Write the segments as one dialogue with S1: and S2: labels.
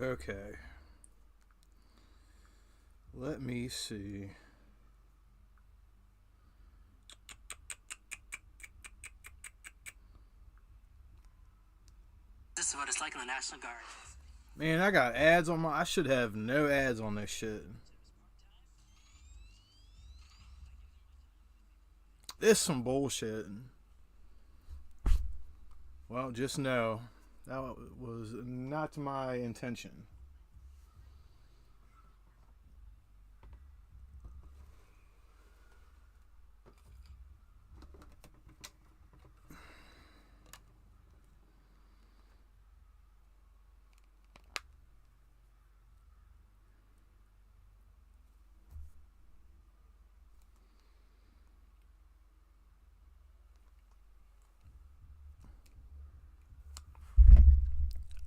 S1: Okay. Let me see.
S2: This is what it's like in the National Guard.
S1: Man, I got ads on my... I should have no ads on this shit. This some bullshit. Well, just know that was not my intention.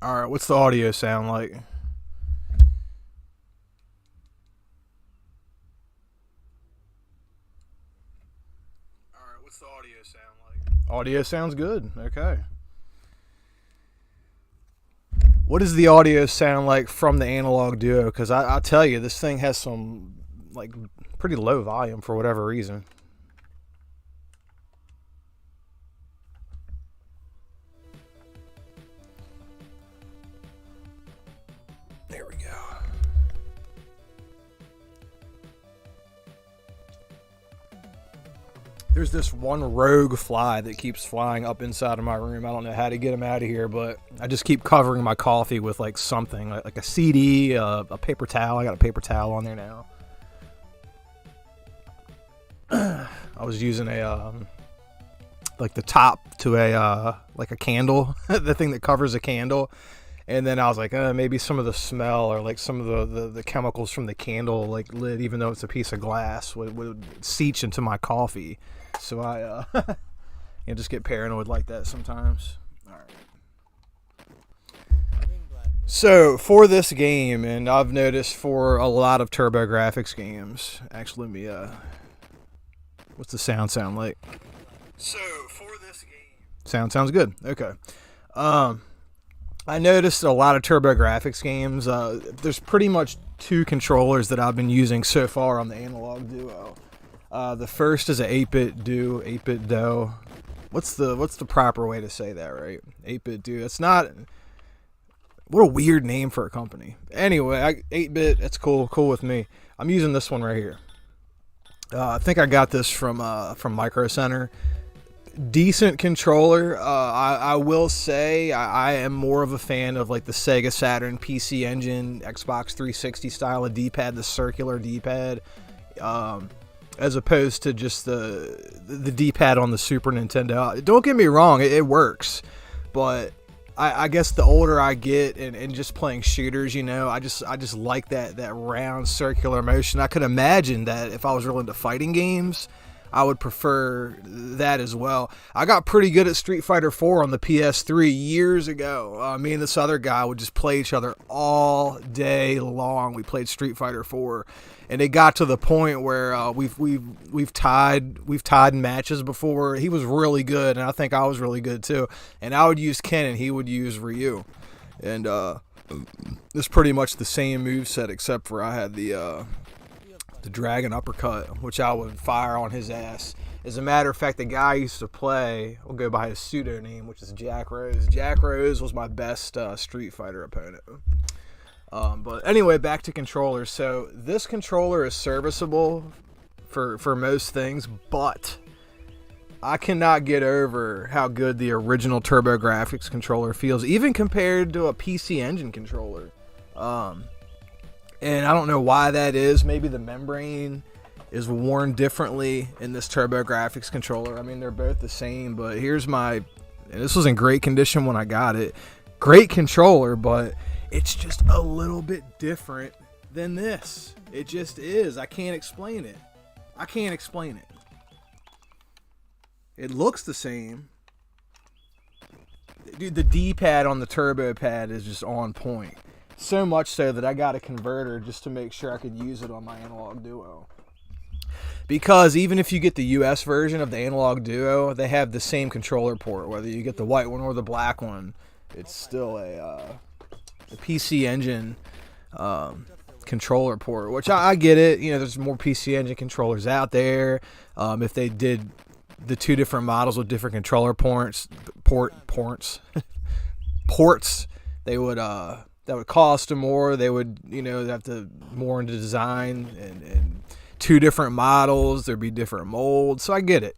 S1: Alright, what's the audio sound like? Alright, what's the audio sound like? Audio sounds good. Okay. What does the audio sound like from the Analog Duo? Because I'll tell you, this thing has some, like, pretty low volume for whatever reason. There we go. There's this one rogue fly that keeps flying up inside of my room. I don't know how to get him out of here, but I just keep covering my coffee with like something, like a CD, a paper towel. I got a paper towel on there now. I was using a like the top to a like a candle, the thing that covers a candle. And then I was like, maybe some of the smell or like some of the chemicals from the candle like lid, even though it's a piece of glass, would seep into my coffee. So I just get paranoid like that sometimes. All right. So for this game, and I've noticed for a lot of TurboGrafx games, actually let me what's the sound like? So for this game, sounds good. Okay. I noticed a lot of TurboGrafx games, there's pretty much two controllers that I've been using so far on the Analog Duo. The first is a 8-bit Do. What's the proper way to say that, right? 8-bit Do. It's not... What a weird name for a company. Anyway, 8-bit, that's cool with me. I'm using this one right here. I think I got this from Micro Center. Decent controller. I will say I am more of a fan of like the Sega Saturn PC Engine Xbox 360 style of D-pad, the circular D-pad, as opposed to just the D-pad on the Super Nintendo. Don't get me wrong, it works, but I guess the older I get and just playing shooters, you know, I just like that round circular motion. I could imagine that if I was really into fighting games, I would prefer that as well. I got pretty good at Street Fighter 4 on the PS3 years ago. Me and this other guy would just play each other all day long. We played Street Fighter 4, and it got to the point where we've tied matches before. He was really good, and I think I was really good too. And I would use Ken, and he would use Ryu, and it's pretty much the same moveset except for I had the dragon uppercut, which I would fire on his ass. As a matter of fact, the guy I used to play, will go by his pseudonym, which is Jack Rose. Jack Rose was my best Street Fighter opponent. But anyway, back to controllers. So this controller is serviceable for most things, but I cannot get over how good the original TurboGrafx controller feels, even compared to a PC Engine controller. And I don't know why that is. Maybe the membrane is worn differently in this TurboGrafx controller. I mean, they're both the same, but here's my... And this was in great condition when I got it. Great controller, but it's just a little bit different than this. It just is. I can't explain it. It looks the same. Dude, the D-pad on the Turbo Pad is just on point. So much so that I got a converter just to make sure I could use it on my Analog Duo. Because even if you get the US version of the Analog Duo, they have the same controller port. Whether you get the white one or the black one, it's still a PC Engine controller port, which I get it. You know, there's more PC Engine controllers out there. If they did the two different models with different controller ports, they would that would cost them more. They would, you know, have to more into design and two different models. There'd be different molds. So I get it.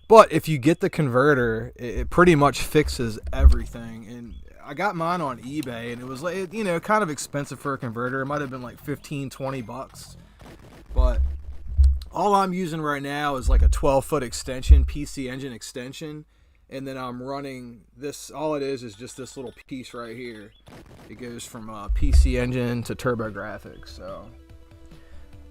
S1: But if you get the converter, it pretty much fixes everything. And I got mine on eBay, and it was like, you know, kind of expensive for a converter. It might have been like $15-20, but all I'm using right now is like a 12-foot extension, PC Engine extension, and then I'm running this. All it is just this little piece right here. It goes from PC Engine to TurboGrafx. So,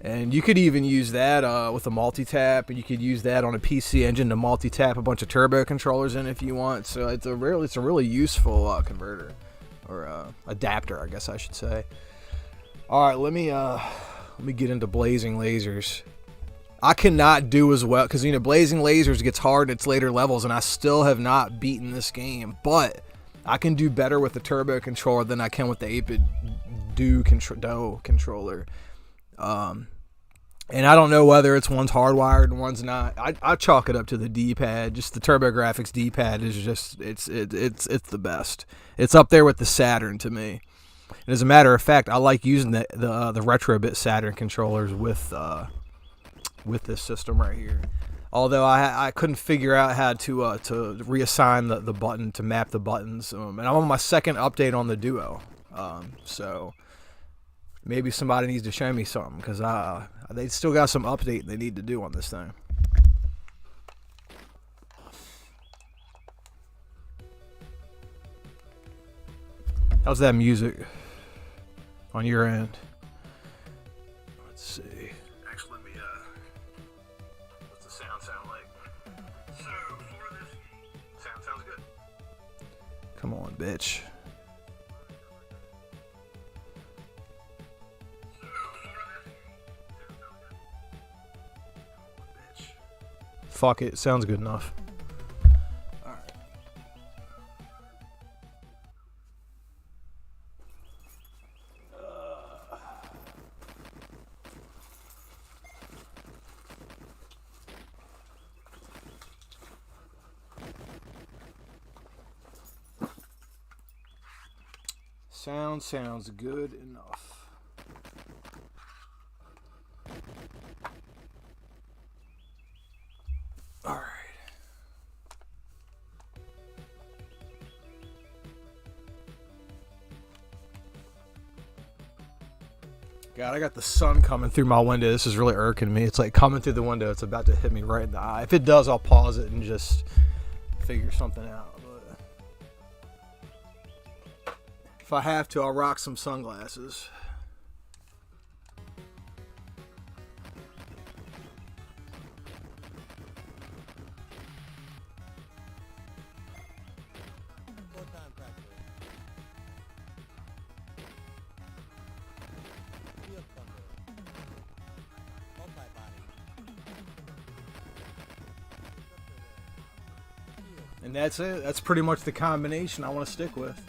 S1: and you could even use that with a multi-tap, and you could use that on a PC Engine to multi-tap a bunch of turbo controllers in if you want. So it's a really useful converter, or adapter, I guess I should say. All right, let me get into Blazing Lasers. I cannot do as well because, you know, Blazing Lasers gets hard in its later levels, and I still have not beaten this game. But I can do better with the turbo controller than I can with the 8-bit DO controller. And I don't know whether one's hardwired and one's not. I chalk it up to the D-pad. Just the TurboGrafx D-pad is just it's the best. It's up there with the Saturn to me. And as a matter of fact, I like using the Retrobit Saturn controllers with this system right here. Although I couldn't figure out how to reassign the button to map the buttons. And I'm on my second update on the Duo. So maybe somebody needs to show me something, because they still got some update they need to do on this thing. How's that music on your end? Let's see. Actually, let me what's the sound like? So for this sounds good. Come on, bitch. Fuck it, sounds good enough. Alright. Sounds good enough. Alright. God, I got the sun coming through my window. This is really irking me. It's like coming through the window. It's about to hit me right in the eye. If it does, I'll pause it and just figure something out. But if I have to, I'll rock some sunglasses. And that's it. That's pretty much the combination I want to stick with.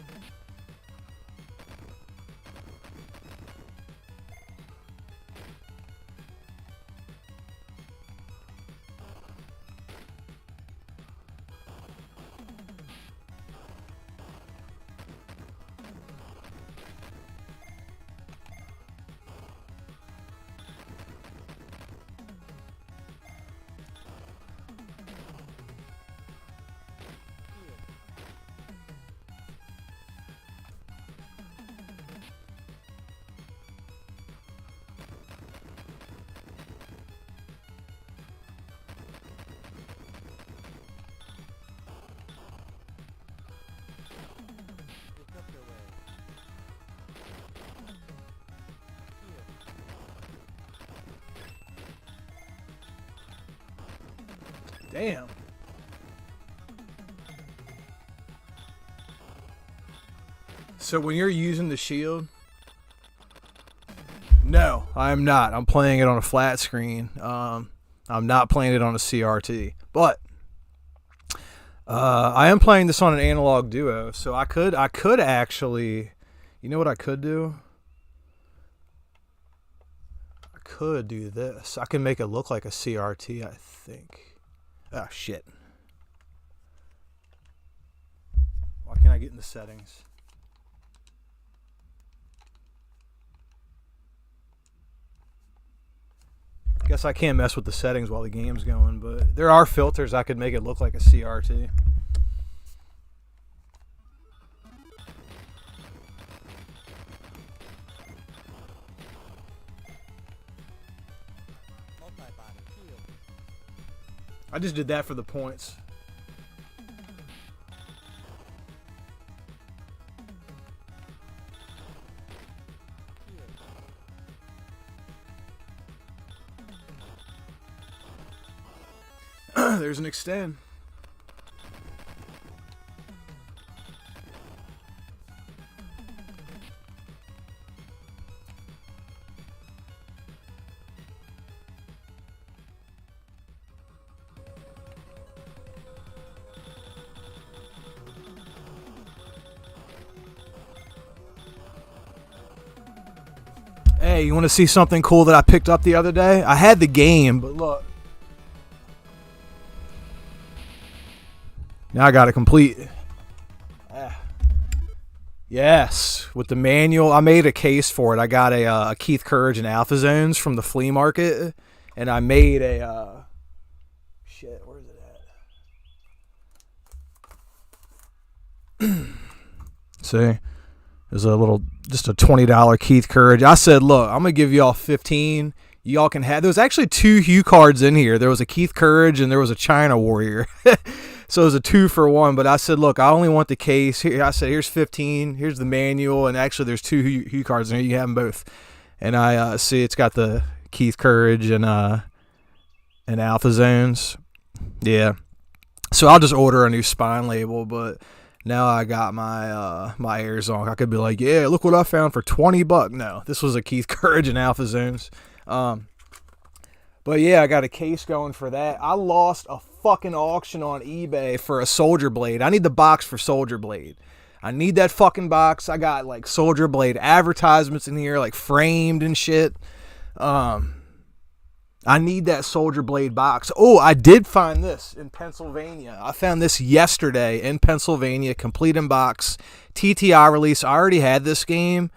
S1: Damn. So when you're using the shield, no, I'm not. I'm playing it on a flat screen. I'm not playing it on a CRT, but I am playing this on an analog Duo, so I could actually You know what I could do? I could do this. I can make it look like a CRT, I think. Oh, shit. Why can't I get in the settings? Guess I can't mess with the settings while the game's going, but there are filters I could make it look like a CRT. I just did that for the points. There's an extend. Hey, you want to see something cool that I picked up the other day? I had the game, but look. Now I got it complete. Yes, with the manual. I made a case for it. I got a Keith Courage and Alpha Zones from the flea market, and I made a shit. Where is it at? See, there's just a $20 Keith Courage. I said, look, I'm gonna give y'all 15. Y'all can have. There was actually 2 Hue cards in here. There was a Keith Courage and there was a China Warrior. So it was a 2-for-1, but I said, look, I only want the case. Here, I said, here's 15. Here's the manual, and actually there's 2 Hue cards in here. You can have them both. And I see it's got the Keith Courage and Alpha Zones. Yeah. So I'll just order a new spine label, but now I got my Airs on. I could be like, yeah, look what I found for $20. No, this was a Keith Courage and Alpha Zones. But yeah, I got a case going for that. I lost a fucking auction on eBay for a Soldier Blade. I need the box for Soldier Blade. I need that fucking box. I got like Soldier Blade advertisements in here, like framed and shit. I need that Soldier Blade box. Oh, I did find this in Pennsylvania. I found this yesterday in Pennsylvania, complete in box. TTI release. I already had this game,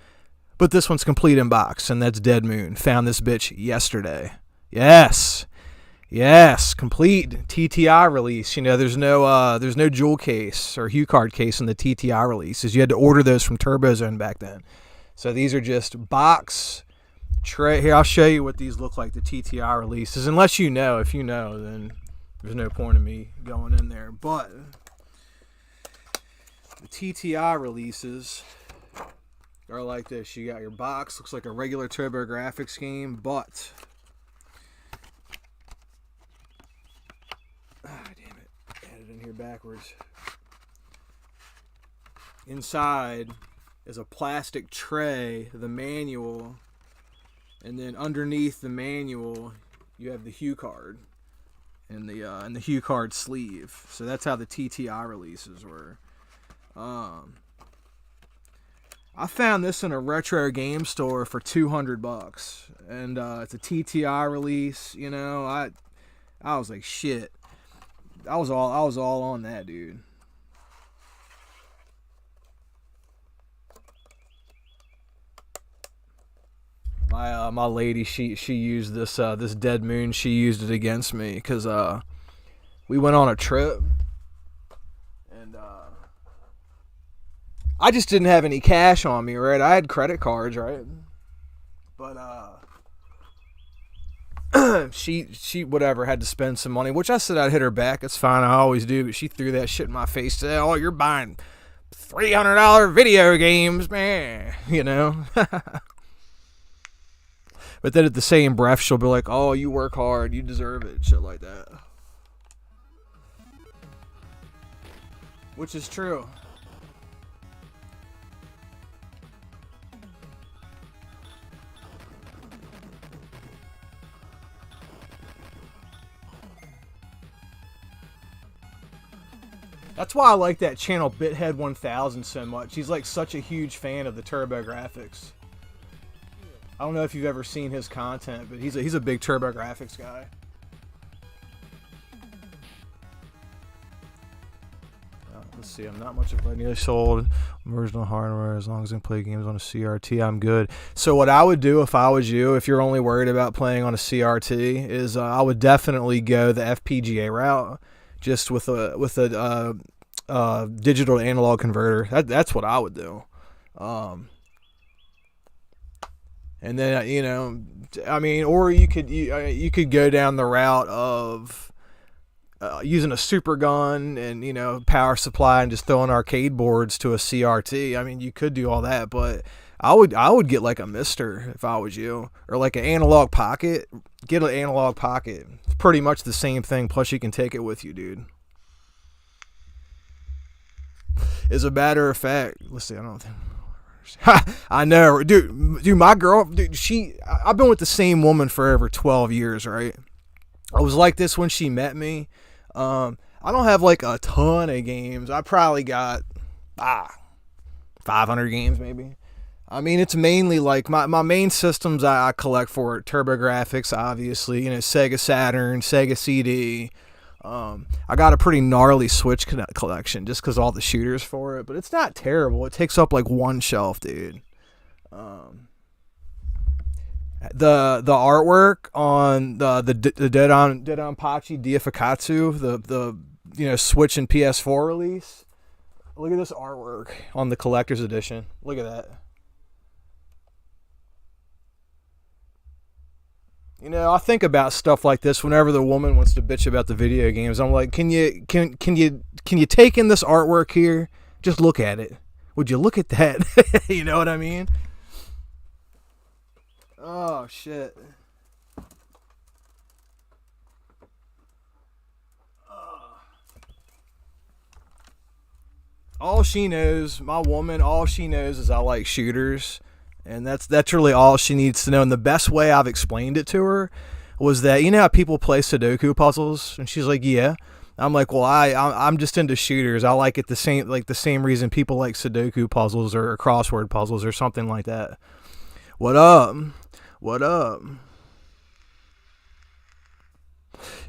S1: but this one's complete in box, and that's Dead Moon. Found this bitch yesterday. Yes, complete TTI release. You know, there's no jewel case or Hue card case in the TTI releases. You had to order those from TurboZone back then. So these are just box tray. Here, I'll show you what these look like, the TTI releases. Unless you know, if you know, then there's no point in me going in there. But the TTI releases are like this. You got your box, looks like a regular TurboGrafx game, but damn it, add it in here backwards. Inside is a plastic tray, the manual, and then underneath the manual you have the Hue card and the Hue card sleeve. So that's how the TTI releases were. I found this in a retro game store for $200, and it's a TTI release. You know, I was like, shit. I was all on that, dude. My lady, she used this Dead Moon. She used it against me because we went on a trip, and I just didn't have any cash on me, right? I had credit cards, right? But she whatever had to spend some money, which I said I'd hit her back. It's fine, I always do. But she threw that shit in my face. Said, "Oh, you're buying $300 video games, man." You know. But then at the same breath, she'll be like, "Oh, you work hard, you deserve it," shit like that. Which is true. That's why I like that channel Bithead 1000 so much. He's like such a huge fan of the TurboGrafx. I don't know if you've ever seen his content, but he's a big TurboGrafx guy. Let's see, I'm not much of a nearly sold original hardware. As long as I can play games on a CRT, I'm good. So what I would do if I was you, if you're only worried about playing on a CRT, is I would definitely go the FPGA route, just with a digital to analog converter. That's what I would do. And then I mean, or you could go down the route of using a super gun and power supply and just throwing arcade boards to a CRT. I mean, you could do all that, but I would get like a Mister if I was you, or like an analog pocket. Get an analog pocket. It's pretty much the same thing. Plus, you can take it with you, dude. As a matter of fact, let's see. I don't think. I know, dude. My girl, dude. I've been with the same woman for over 12 years, right? I was like this when she met me. I don't have like a ton of games. I probably got 500 games maybe. I mean, it's mainly like my main systems I collect for TurboGrafx, obviously. Sega Saturn, Sega CD. I got a pretty gnarly Switch collection just because all the shooters for it, but it's not terrible. It takes up like one shelf, dude. The artwork on the Dedonpachi Diafukatsu, the Switch and PS4 release. Look at this artwork on the collector's edition. Look at that. I think about stuff like this whenever the woman wants to bitch about the video games. I'm like, can you take in this artwork here? Just look at it. Would you look at that? You know what I mean? Oh shit. All she knows, my woman, all she knows is I like shooters. And that's really all she needs to know. And the best way I've explained it to her was that, how people play Sudoku puzzles? And she's like, yeah. I'm like, well, I'm just into shooters. I like it the same reason people like Sudoku puzzles or crossword puzzles or something like that. What up? What up?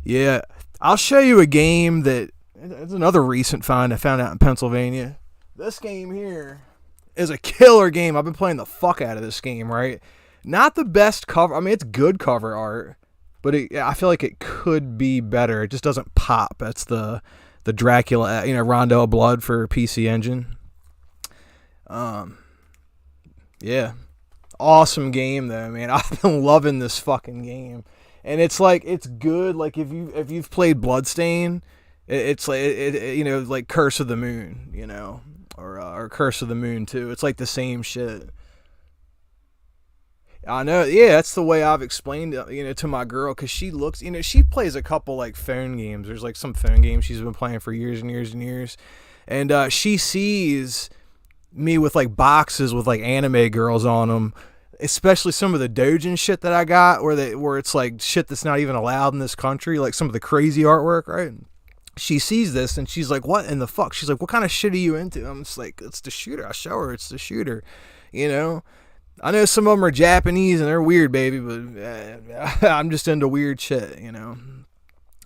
S1: Yeah, I'll show you a game that it's another recent find I found out in Pennsylvania. This game here is a killer game. I've been playing the fuck out of this game, right? Not the best cover. I mean, it's good cover art, but I feel like it could be better. It just doesn't pop. That's the Dracula, Rondo of Blood for PC Engine. Yeah. Awesome game though, man. I've been loving this fucking game. And it's good. Like if you've played Bloodstain, it's like like Curse of the Moon, or Curse of the Moon 2. It's like the same shit. I know, yeah, that's the way I've explained it, to my girl, because she looks, she plays a couple like phone games. There's like some phone games she's been playing for years and years and years, and she sees me with like boxes with like anime girls on them, especially some of the doujin shit that I got, where it's like shit that's not even allowed in this country, like some of the crazy artwork, right? She sees this and she's like, what in the fuck? She's like, what kind of shit are you into? I'm just like, it's the shooter. I show her it's the shooter, I know some of them are Japanese and they're weird, baby, but I'm just into weird shit,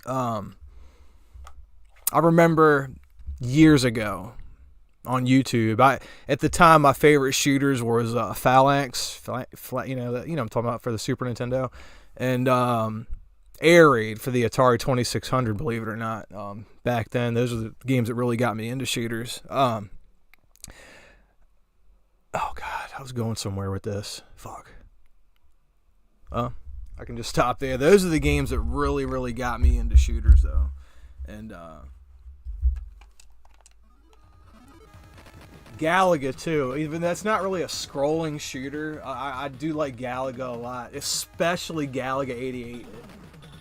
S1: I remember years ago on YouTube, at the time my favorite shooters was Phalanx, I'm talking about for the Super Nintendo, and Air Raid for the Atari 2600, believe it or not. Back then, those are the games that really got me into shooters. Oh god, I was going somewhere with this. Fuck. I can just stop there. Those are the games that really, really got me into shooters, though. And Galaga too. Even that's not really a scrolling shooter. I do like Galaga a lot, especially Galaga 88,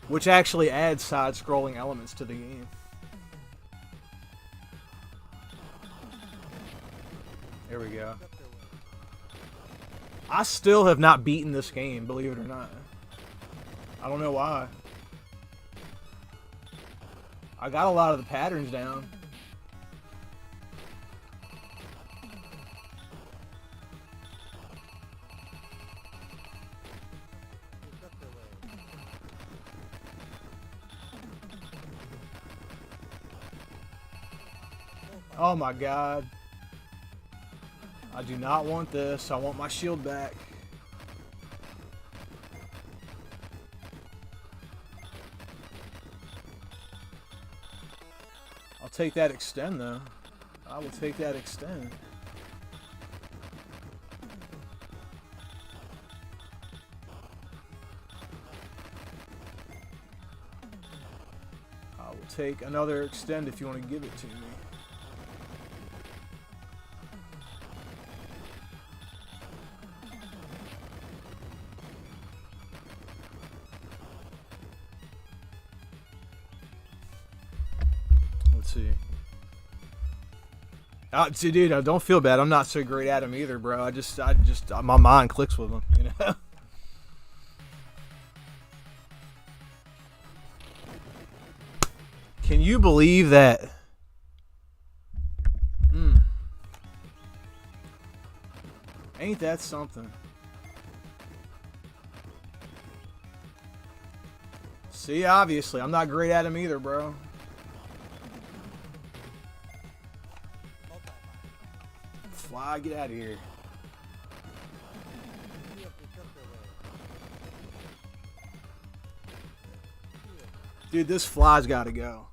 S1: which actually adds side-scrolling elements to the game. There we go. I still have not beaten this game, believe it or not. I don't know why. I got a lot of the patterns down. Oh my god. I do not want this. I want my shield back. I'll take that extend though. I will take that extend. I will take another extend if you want to give it to me. Let's see. See, dude, I don't feel bad. I'm not so great at him either, bro. My mind clicks with him, you know. Can you believe that? Ain't that something? See, obviously, I'm not great at him either, bro. Fly, get out of here. Dude, this fly's gotta go.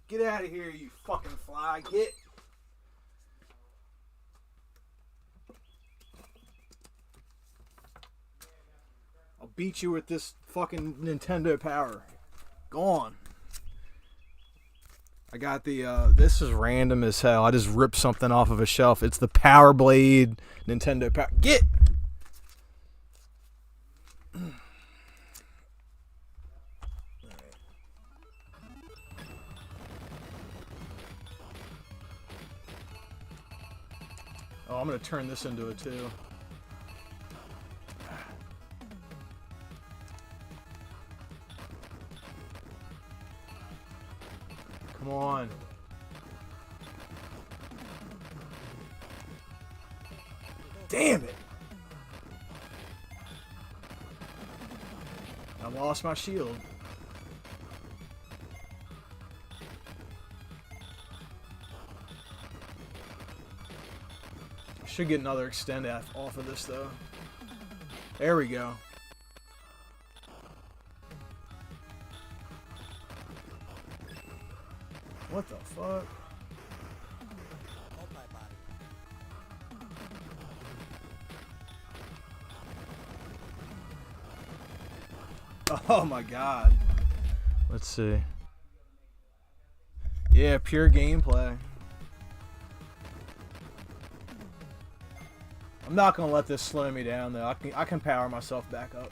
S1: Get out of here, you fucking fly. Get. I'll beat you with this fucking Nintendo power. Go on. I got the, this is random as hell. I just ripped something off of a shelf. It's the Power Blade Nintendo Power. Get! Oh, I'm going to turn this into a 2. Come on. Damn it. I lost my shield. Should get another extend off of this though. There we go. What the fuck? Oh my god. Let's see. Yeah, pure gameplay. I'm not gonna let this slow me down though. I can power myself back up.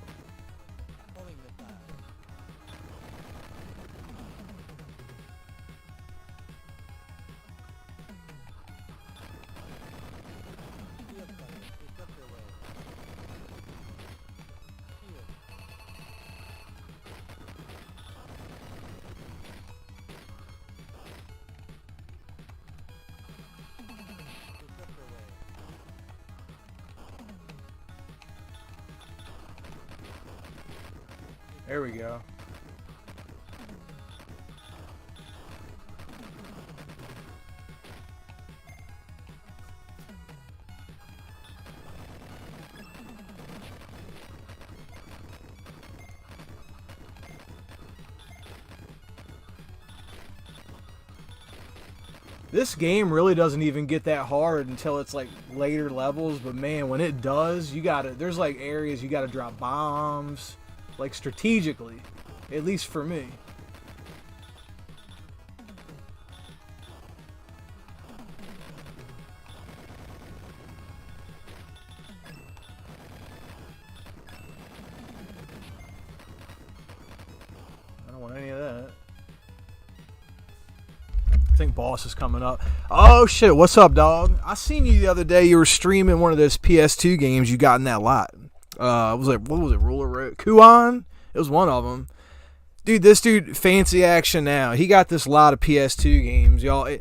S1: There we go. This game really doesn't even get that hard until it's like later levels, but man, when it does, there's like areas you gotta drop bombs. Like strategically, at least for me. I don't want any of that. I think boss is coming up. Oh shit, what's up, dog? I seen you the other day. You were streaming one of those PS2 games you got in that lot. What was it? Ruler Road? Kuon? It was one of them. Dude, this dude, fancy action now. He got this lot of PS2 games, y'all.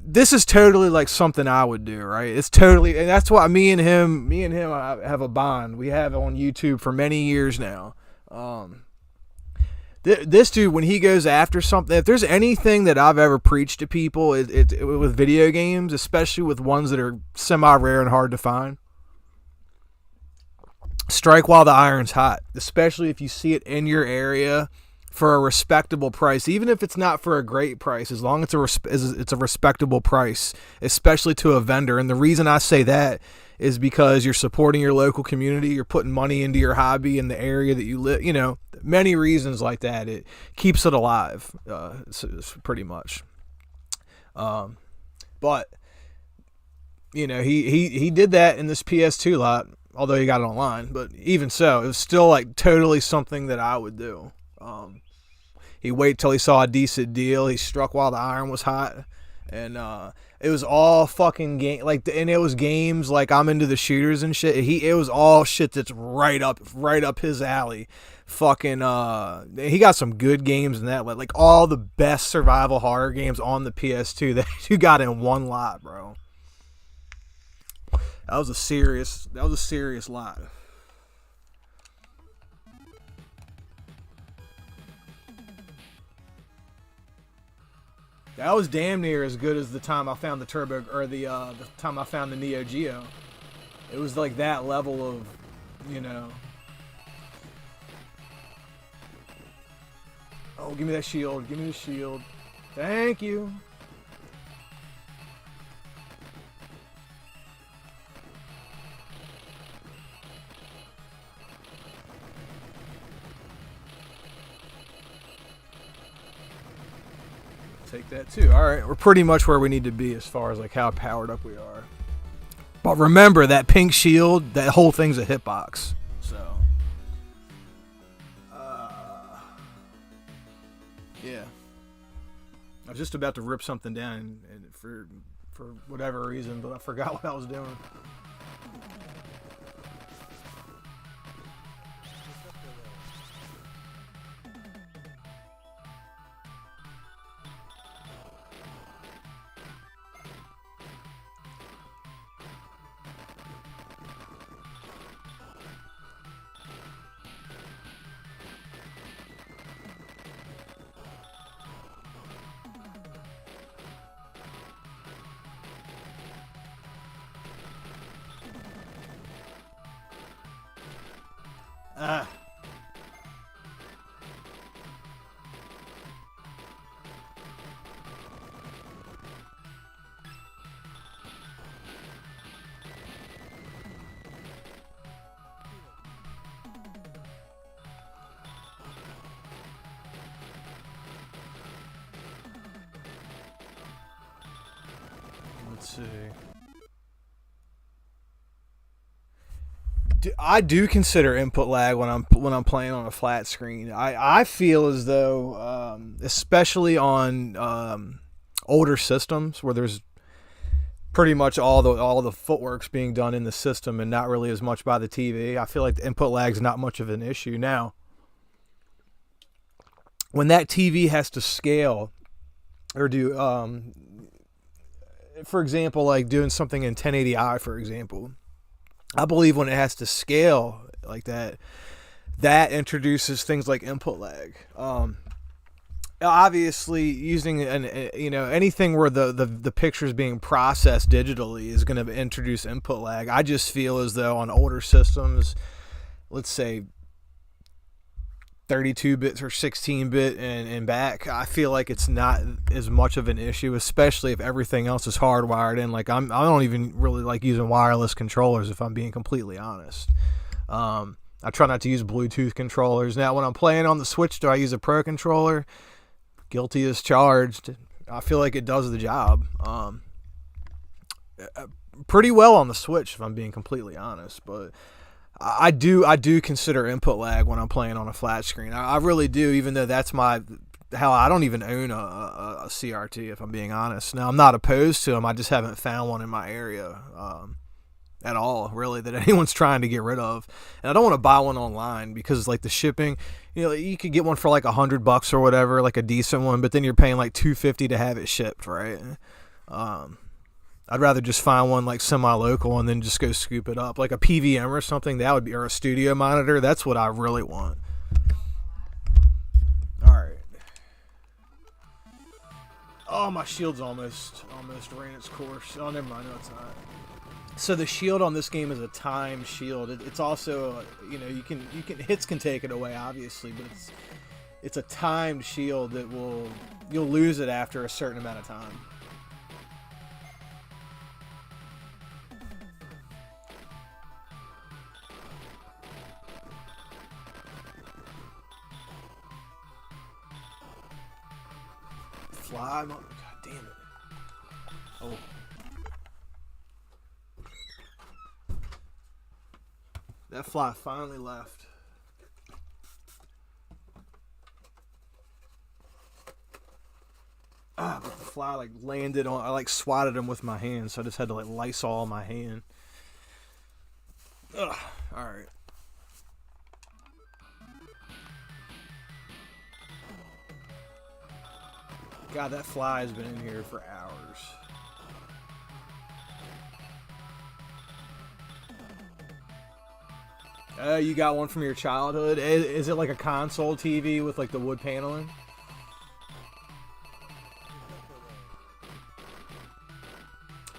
S1: This is totally like something I would do, right? It's totally, and that's why me and him have a bond. We have it on YouTube for many years now. This dude, when he goes after something, if there's anything that I've ever preached to people with video games, especially with ones that are semi-rare and hard to find, strike while the iron's hot, especially if you see it in your area for a respectable price, even if it's not for a great price, as long as it's a respectable price, especially to a vendor. And the reason I say that is because you're supporting your local community, you're putting money into your hobby in the area that you live, many reasons like that. It keeps it alive, pretty much. But he did that in this PS2 lot, although he got it online. But even so, it was still like totally something that I would do. He waited till he saw a decent deal. He struck while the iron was hot, and it was all fucking game and it was games like I'm into the shooters and shit. It was all shit that's right up his alley. Fucking he got some good games in that, like all the best survival horror games on the PS2 that you got in one lot, bro. That was a serious lot. That was damn near as good as the time I found the Turbo, or the time I found the Neo Geo. It was like that level of, Oh, give me that shield. Give me the shield. Thank you. Take that too. Alright, we're pretty much where we need to be as far as like how powered up we are. But remember, that pink shield, that whole thing's a hitbox. So yeah. I was just about to rip something down and for whatever reason, but I forgot what I was doing. Let's see. I do consider input lag when I'm playing on a flat screen. I feel as though, especially on older systems where there's pretty much all the footwork's being done in the system and not really as much by the TV, I feel like the input lag's not much of an issue. Now, when that TV has to scale or do, for example, like doing something in 1080i, for example, I believe when it has to scale like that, that introduces things like input lag. Obviously, using anything where the picture is being processed digitally is going to introduce input lag. I just feel as though on older systems, let's say 32 bits or 16 bit and back, I feel like it's not as much of an issue, especially if everything else is hardwired in. Like I don't even really like using wireless controllers, if I'm being completely honest. I try not to use Bluetooth controllers. Now, when I'm playing on the Switch, do I use a Pro controller? Guilty as charged. I feel like it does the job pretty well on the Switch, if I'm being completely honest. But I do consider input lag when I'm playing on a flat screen. I really do, even though that's how I don't even own a CRT, if I'm being honest. Now, I'm not opposed to them. I just haven't found one in my area at all, really, that anyone's trying to get rid of. And I don't want to buy one online because, like, the shipping, you could get one for like $100 or whatever, like a decent one, but then you're paying like $250 to have it shipped, right? I'd rather just find one like semi-local and then just go scoop it up, like a PVM or something. That would be, or a studio monitor. That's what I really want. Oh, my shield's almost ran its course. Oh, never mind. No, it's not. So the shield on this game is a timed shield. It's also, you know, you can hits can take it away, obviously, but it's a timed shield that you'll lose it after a certain amount of time. Fly, God damn it. Oh. That fly finally left. But the fly like landed on, I like swatted him with my hand, so I just had to like Lysol my hand. Ugh. Alright. God, that fly has been in here for hours. You got one from your childhood? Is it like a console TV with like the wood paneling?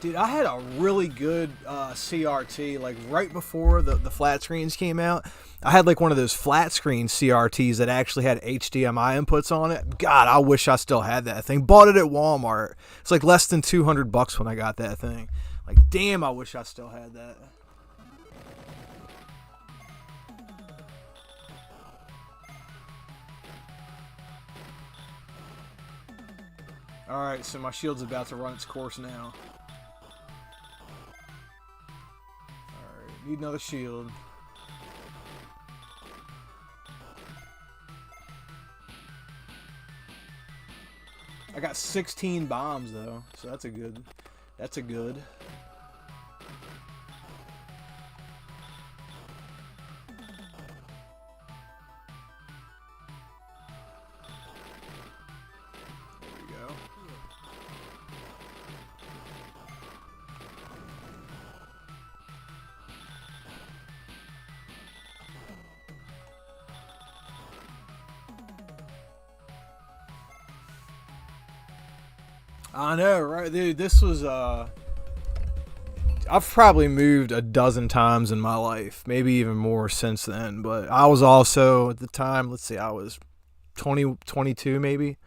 S1: Dude, I had a really good CRT, like right before the flat screens came out. I had like one of those flat screen CRTs that actually had HDMI inputs on it. God, I wish I still had that thing. Bought it at Walmart. It's like less than $200 when I got that thing. Like, damn, I wish I still had that. Alright, so my shield's about to run its course now. Alright, need another shield. I got 16 bombs though, so that's a good. I know, right, dude? This was I've probably moved a dozen times in my life, maybe even more since then. But I was also at the time. Let's see, I was 20, 22 maybe.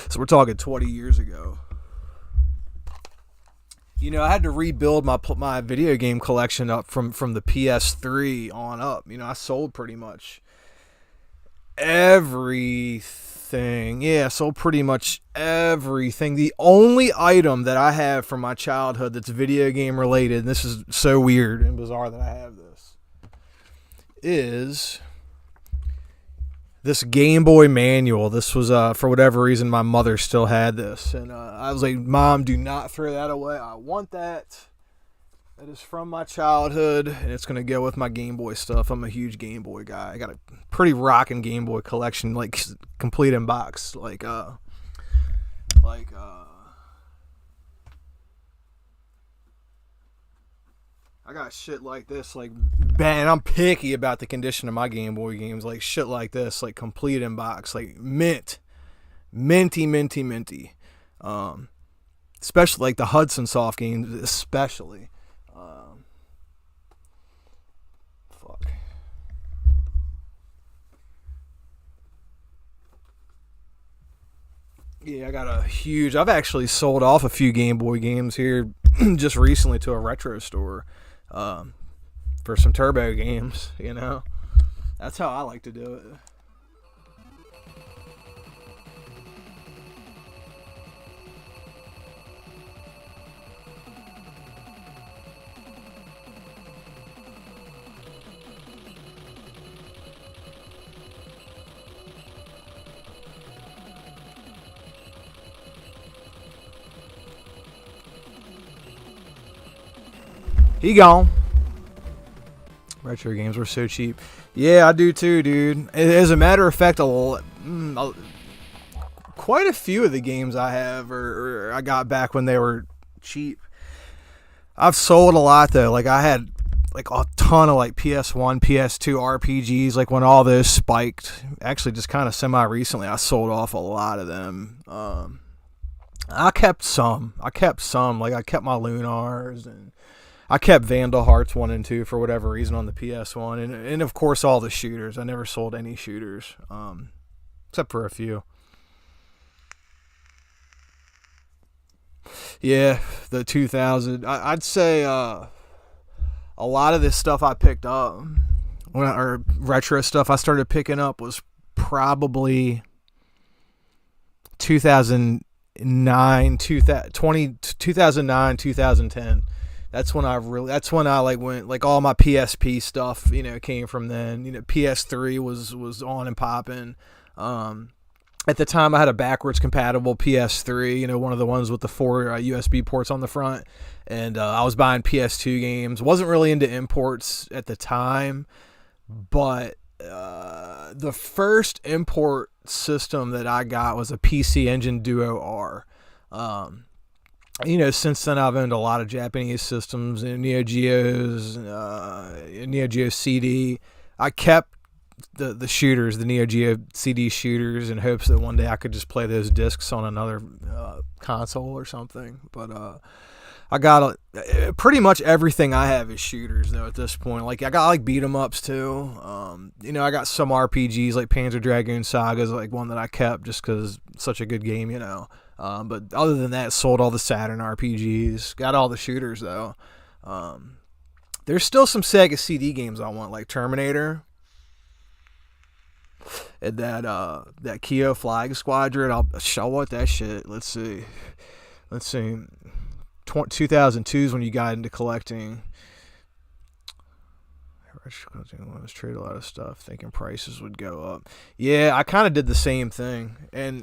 S1: So we're talking 20 years ago. You know, I had to rebuild my video game collection up from the PS3 on up. You know, I sold pretty much everything. Yeah, sold pretty much everything. The only item that I have from my childhood that's video game related, and this is so weird and bizarre that I have this, is this Game Boy manual. This was, for whatever reason, my mother still had this. And I was like, Mom, do not throw that away. I want that. That is from my childhood, and it's going to go with my Game Boy stuff. I'm a huge Game Boy guy. I got a pretty rocking Game Boy collection, like complete in box. I got shit like this, like, man, I'm picky about the condition of my Game Boy games, like shit like this, like complete in box, like minty. Especially like the Hudson Soft games, especially. Fuck. Yeah, I got a huge. I've actually sold off a few Game Boy games here just recently to a retro store. For some turbo games, you know. That's how I like to do it. He gone. Retro games were so cheap. Yeah, I do too, dude. As a matter of fact, quite a few of the games I have or I got back when they were cheap. I've sold a lot though. Like I had like a ton of like PS1, PS2 RPGs, like when all those spiked. Actually, just kind of semi recently, I sold off a lot of them. I kept some. Like I kept my Lunars, and I kept Vandal Hearts 1 and 2 for whatever reason on the PS1, and of course all the shooters. I never sold any shooters, except for a few. Yeah, the 2000. I'd say a lot of this stuff I picked up, or retro stuff I started picking up, was probably 2009, 2010. That's when I like went, like all my PSP stuff, came from then. PS3 was on and popping. At the time, I had a backwards compatible PS3, one of the ones with the 4 USB ports on the front, and I was buying PS2 games. Wasn't really into imports at the time, but the first import system that I got was a PC Engine Duo R. Since then I've owned a lot of Japanese systems, Neo Geos, Neo Geo CD. I kept the shooters, the Neo Geo CD shooters, in hopes that one day I could just play those discs on another console or something. But I got pretty much everything I have is shooters though at this point. Like I got like beat 'em ups too. I got some RPGs like Panzer Dragoon Saga is like one that I kept just because it's such a good game. But other than that, sold all the Saturn RPGs. Got all the shooters though. There's still some Sega CD games I want, like Terminator. And that Kyo Flag Squadron. I'll want that shit. Let's see. 2002 is when you got into collecting. I was trading a lot of stuff, thinking prices would go up. Yeah, I kind of did the same thing. And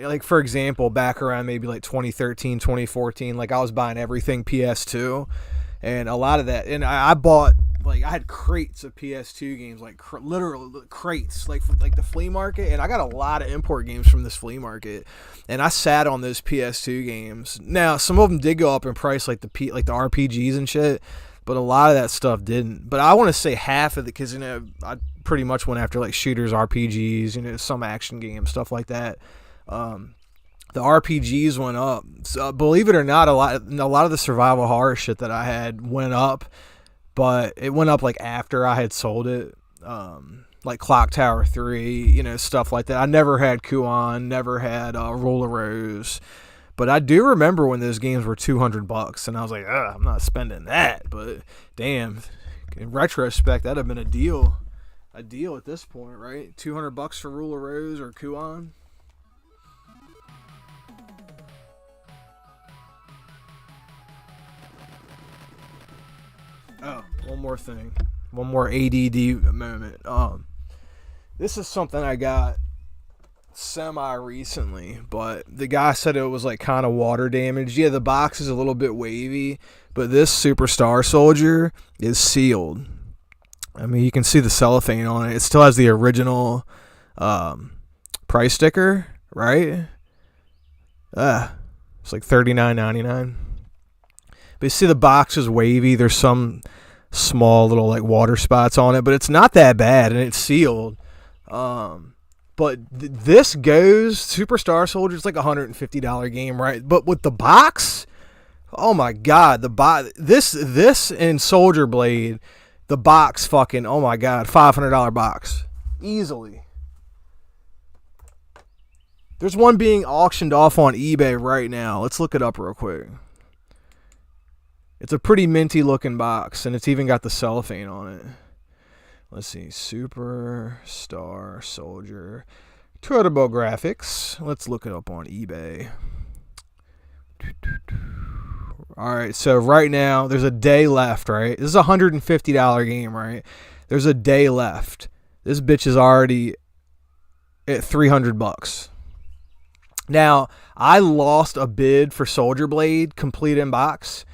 S1: like, for example, back around maybe like 2013, 2014, like I was buying everything PS2. And a lot of that, and I bought, like, I had crates of PS2 games, like literal crates, like the flea market. And I got a lot of import games from this flea market, and I sat on those PS2 games. Now, some of them did go up in price, like the RPGs and shit, but a lot of that stuff didn't. But I want to say half of it, because I pretty much went after like shooters, RPGs, some action games, stuff like that. The RPGs went up. So, believe it or not, a lot of the survival horror shit that I had went up, but it went up like after I had sold it. Like Clock Tower 3, stuff like that. I never had Kuon, never had Roller Rose, but I do remember when those games were $200, and I was like, I'm not spending that. But damn, in retrospect, that'd have been a deal at this point, right? $200 for Roller Rose or Kuon. Oh, one more thing. One more ADD moment. This is something I got semi-recently, but the guy said it was like kind of water damaged. Yeah, the box is a little bit wavy, but this Superstar Soldier is sealed. I mean, you can see the cellophane on it. It still has the original price sticker, right? It's like $39.99. But you see the box is wavy. There's some small little like water spots on it, but it's not that bad, and it's sealed. But this goes Superstar Soldier. It's like $150 game, right? But with the box, oh my god, this and Soldier Blade, the box fucking, oh my god, $500 box easily. There's one being auctioned off on eBay right now. Let's look it up real quick. It's a pretty minty looking box, and it's even got the cellophane on it. Let's see, Superstar Soldier Turbo Graphics. Let's look it up on eBay. Alright, so right now, there's a day left, right? This is a $150 game, right? There's a day left. This bitch is already at $300. Now, I lost a bid for Soldier Blade complete in box.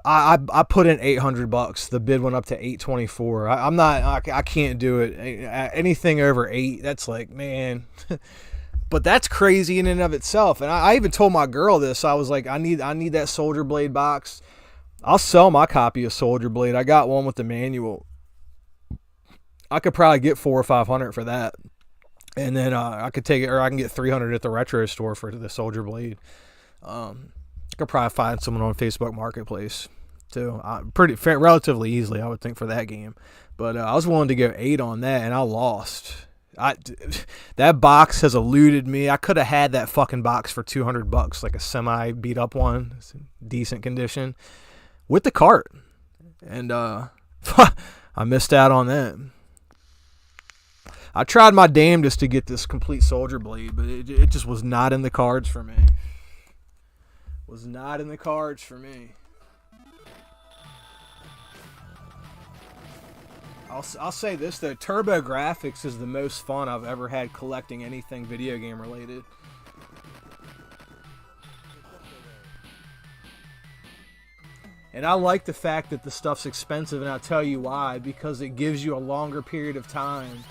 S1: I put in $800. The bid went up to $824. I can't do it. Anything over $8, that's like, man. But that's crazy in and of itself. And I even told my girl this. I was like, I need that Soldier Blade box. I'll sell my copy of Soldier Blade. I got one with the manual. I could probably get 400 or 500 for that, and then I could take it, or I can get 300 at the retro store for the Soldier Blade. I could probably find someone on Facebook Marketplace too, relatively easily, I would think, for that game. But I was willing to go 8 on that, and I lost. That box has eluded me. I could have had that fucking box for $200, like a semi beat up one, decent condition, with the cart, and I missed out on that. I tried my damnedest to get this complete Soldier Blade, but it just was not in the cards for me. Was not in the cards for me. I'll say this though, TurboGrafx is the most fun I've ever had collecting anything video game related. And I like the fact that the stuff's expensive, and I'll tell you why. Because it gives you a longer period of time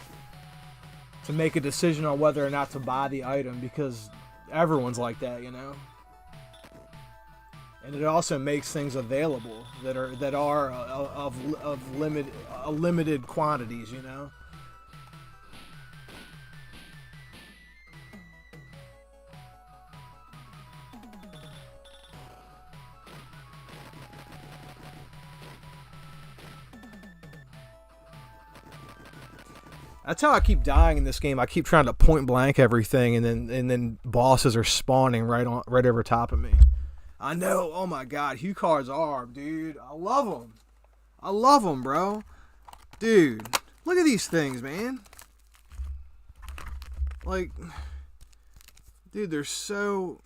S1: to make a decision on whether or not to buy the item, because everyone's like that, you know. And it also makes things available that are of limited quantities, you know. That's how I keep dying in this game. I keep trying to point blank everything, and then bosses are spawning right over top of me. I know. Oh my God, Hue cards are, dude. I love them. I love them, bro. Dude, look at these things, man. Like, dude, they're so.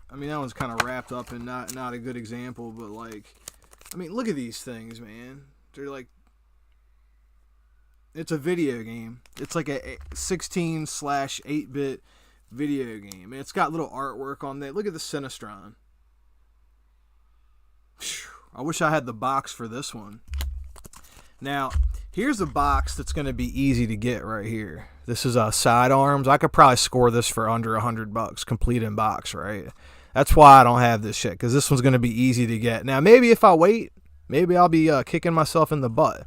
S1: I mean, that one's kind of wrapped up in not a good example, but like, I mean, look at these things, man. They're like. It's a video game. It's like a 16/8-bit video game. And it's got little artwork on there. Look at the Sinistron. I wish I had the box for this one. Now, here's a box that's going to be easy to get right here. This is Sidearms. I could probably score this for under $100, complete in box, right? That's why I don't have this shit, because this one's going to be easy to get. Now, maybe if I wait, maybe I'll be kicking myself in the butt.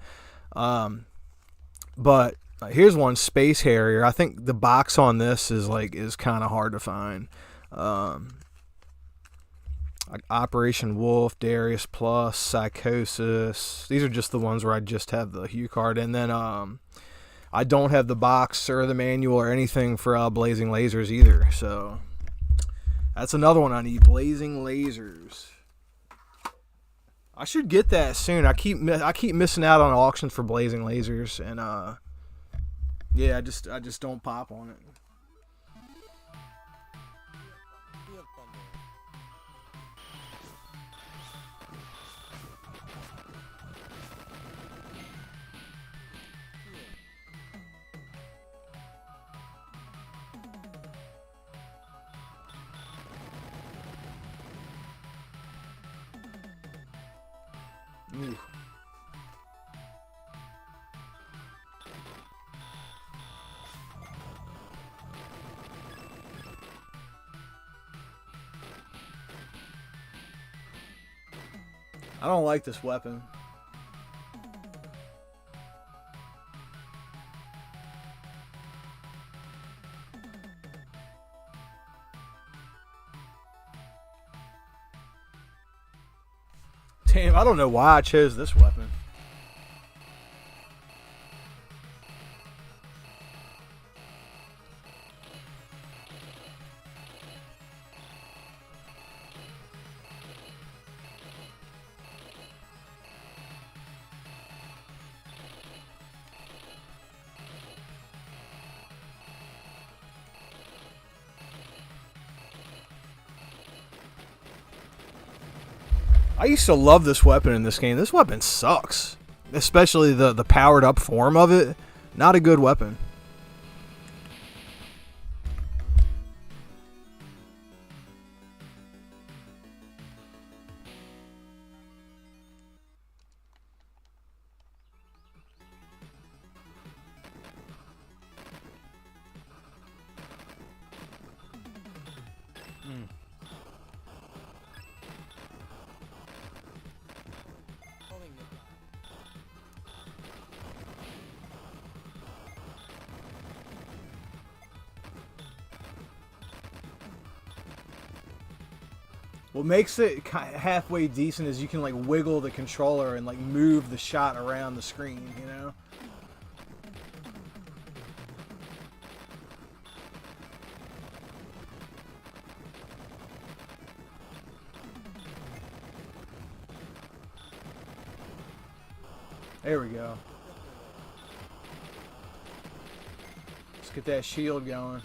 S1: But here's one, Space Harrier. I think the box on this is kind of hard to find. Operation Wolf, Darius Plus, Psychosis. These are just the ones where I just have the Hue card. And then I don't have the box or the manual or anything for Blazing Lasers either. So that's another one I need, Blazing Lasers. I should get that soon. I keep missing out on auctions for Blazing Lasers, and yeah, I just don't pop on it. Ooh. I don't like this weapon. Damn, I don't know why I chose this weapon. I used to love this weapon in this game. This weapon sucks. Especially the powered up form of it. Not a good weapon. What makes it halfway decent is you can like wiggle the controller and like move the shot around the screen, you know? There we go. Let's get that shield going.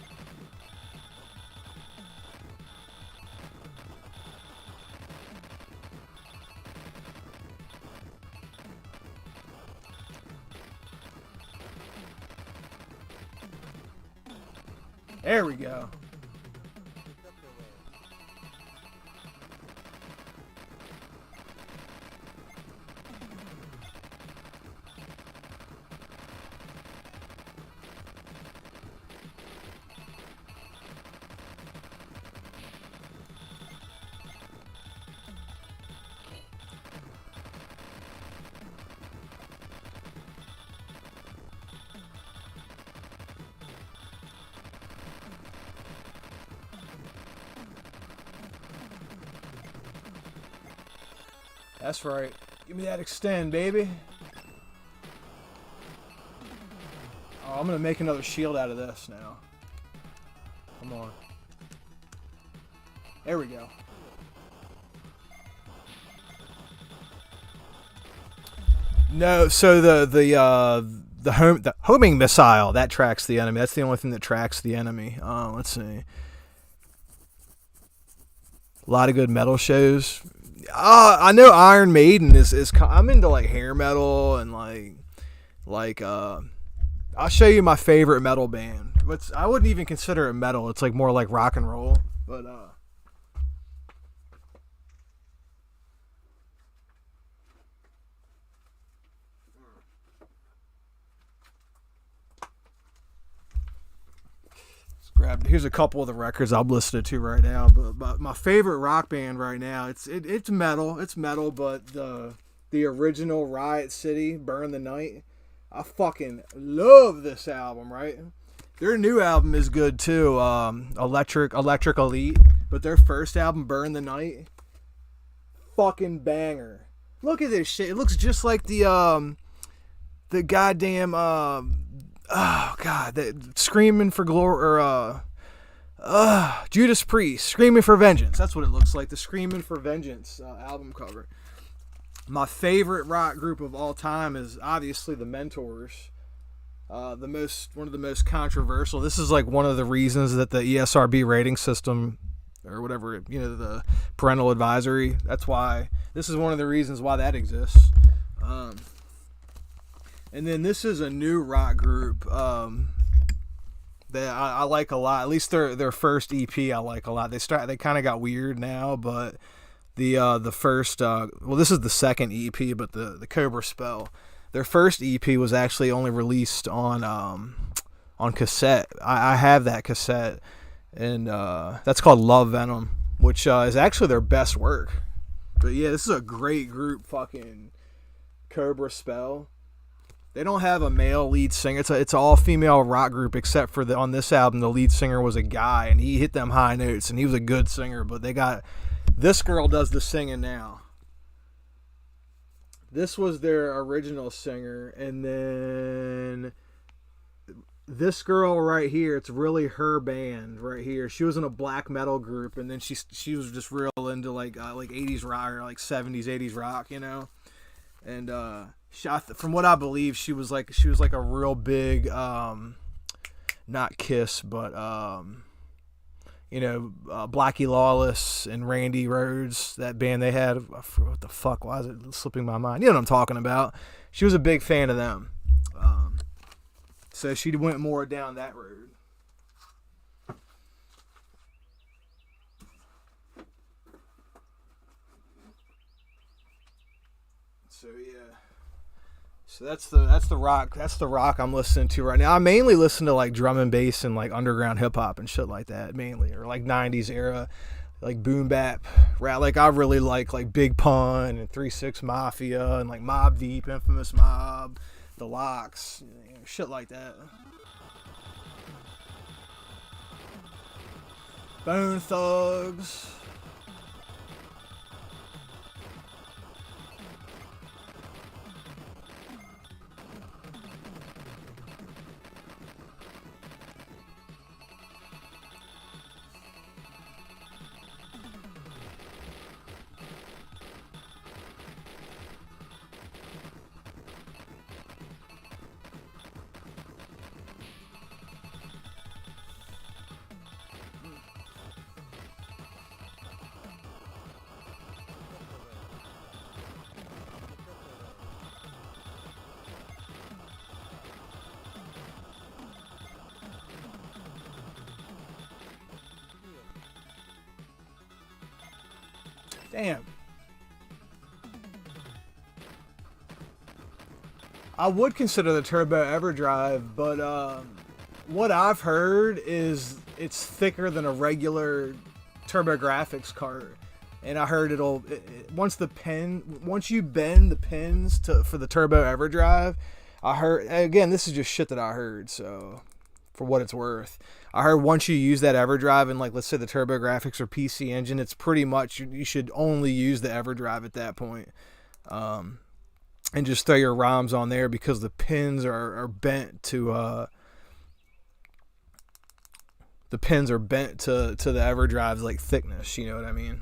S1: There we go. That's right. Give me that extend, baby. Oh, I'm gonna make another shield out of this now. Come on. There we go. No, so the homing missile that tracks the enemy. That's the only thing that tracks the enemy. Let's see. A lot of good metal shows. I know Iron Maiden is. I'm into like hair metal and like I'll show you my favorite metal band. I wouldn't even consider it metal. It's like more like rock and roll. But here's a couple of the records I'm listening to right now. But my favorite rock band right now, it's metal. It's metal, but the original Riot City, Burn the Night, I fucking love this album, right? Their new album is good too, Electric Elite. But their first album, Burn the Night, fucking banger. Look at this shit. It looks just like the goddamn oh god, that Screaming for Glory or Judas Priest, Screaming for Vengeance. That's what it looks like. The Screaming for Vengeance album cover. My favorite rock group of all time is obviously the Mentors. One of the most controversial. This is like one of the reasons that the ESRB rating system, or whatever, the parental advisory. That's why this is one of the reasons why that exists. And then this is a new rock group that I like a lot. At least their first EP I like a lot. They kind of got weird now, but the first this is the second EP, but the Cobra Spell, their first EP was actually only released on cassette. I have that cassette, and that's called Love Venom, which is actually their best work. But yeah, this is a great group, fucking Cobra Spell. They don't have a male lead singer. It's an all female rock group, except for on this album the lead singer was a guy and he hit them high notes and he was a good singer. But they got this girl does the singing now. This was their original singer, and then this girl right here, it's really her band right here. She was in a black metal group, and then she was just real into like 80s rock or like 70s 80s rock, and from what I believe, she was like a real big not Kiss, but Blackie Lawless and Randy Rhoads, that band they had. I forget what the fuck, why is it slipping my mind? You know what I'm talking about. She was a big fan of them. So she went more down that road. So yeah. So that's the rock I'm listening to right now. I mainly listen to like drum and bass and like underground hip hop and shit like that mainly, or like 90s era, like boom bap rap. Like I really like Big Pun and 3-6 Mafia and like Mobb Deep, Infamous Mob, The Lox, shit like that. Bone Thugs. Damn. I would consider the Turbo EverDrive, but what I've heard is it's thicker than a regular TurboGrafx cart. And I heard once you bend the pins for the Turbo EverDrive, I heard, again, this is just shit that I heard, so for what it's worth, I heard once you use that EverDrive in, like, let's say the TurboGrafx or PC Engine, it's pretty much, you should only use the EverDrive at that point, and just throw your ROMs on there because the pins are bent to the EverDrive's like thickness, you know what I mean?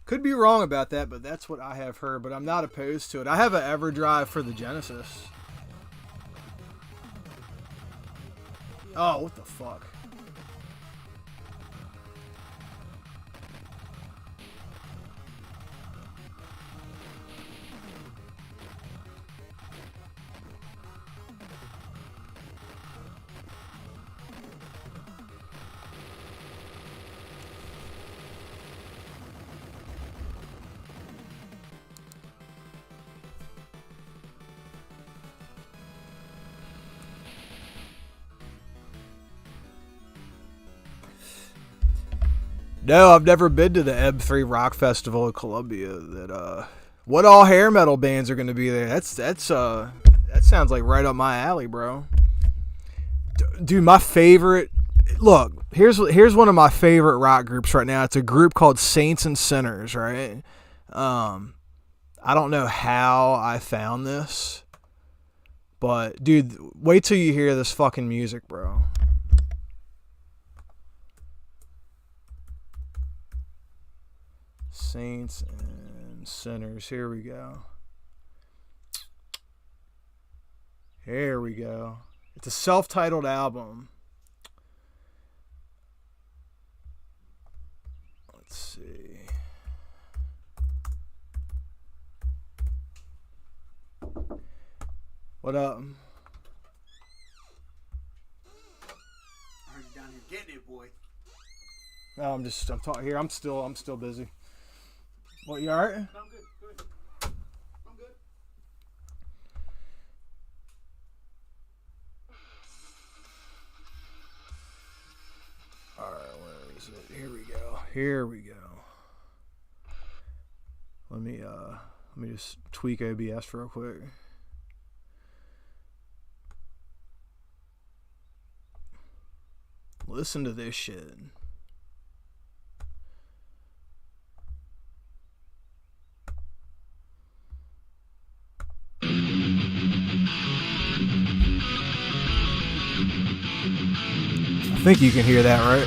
S1: Could be wrong about that, but that's what I have heard, but I'm not opposed to it. I have an EverDrive for the Genesis. Oh, what the fuck? No, I've never been to the Eb3 Rock Festival in Columbia. What all hair metal bands are going to be there? That sounds like right up my alley, bro. Dude, my favorite. Look, here's one of my favorite rock groups right now. It's a group called Saints and Sinners, right? I don't know how I found this, but dude, wait till you hear this fucking music, bro. Saints and Sinners. Here we go. Here we go. It's a self-titled album. Let's see. What up?
S3: I heard you down here getting it, boy.
S1: No, I'm talking here. I'm still busy. What, you alright?
S3: No, I'm good. Good. I'm good.
S1: Alright, where is it? Here we go. Let me just tweak OBS real quick. Listen to this shit. I think you can hear that, right?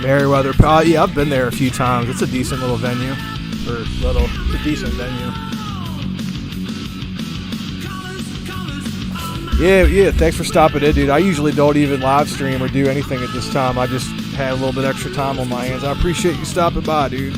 S1: Merriweather. Yeah, I've been there a few times. It's a decent little venue. It's a decent venue. Yeah, thanks for stopping in, dude. I usually don't even live stream or do anything at this time. I just had a little bit extra time on my hands. I appreciate you stopping by, dude.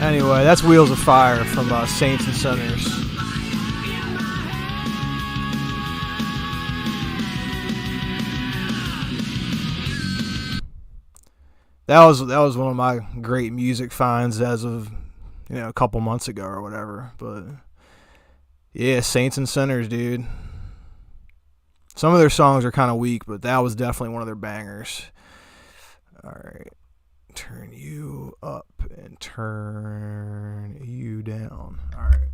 S1: Anyway, that's Wheels of Fire from Saints and Sinners. That was one of my great music finds as of a couple months ago or whatever. But yeah, Saints and Sinners, dude. Some of their songs are kind of weak, but that was definitely one of their bangers. All right, turn you up and turn you down. All right.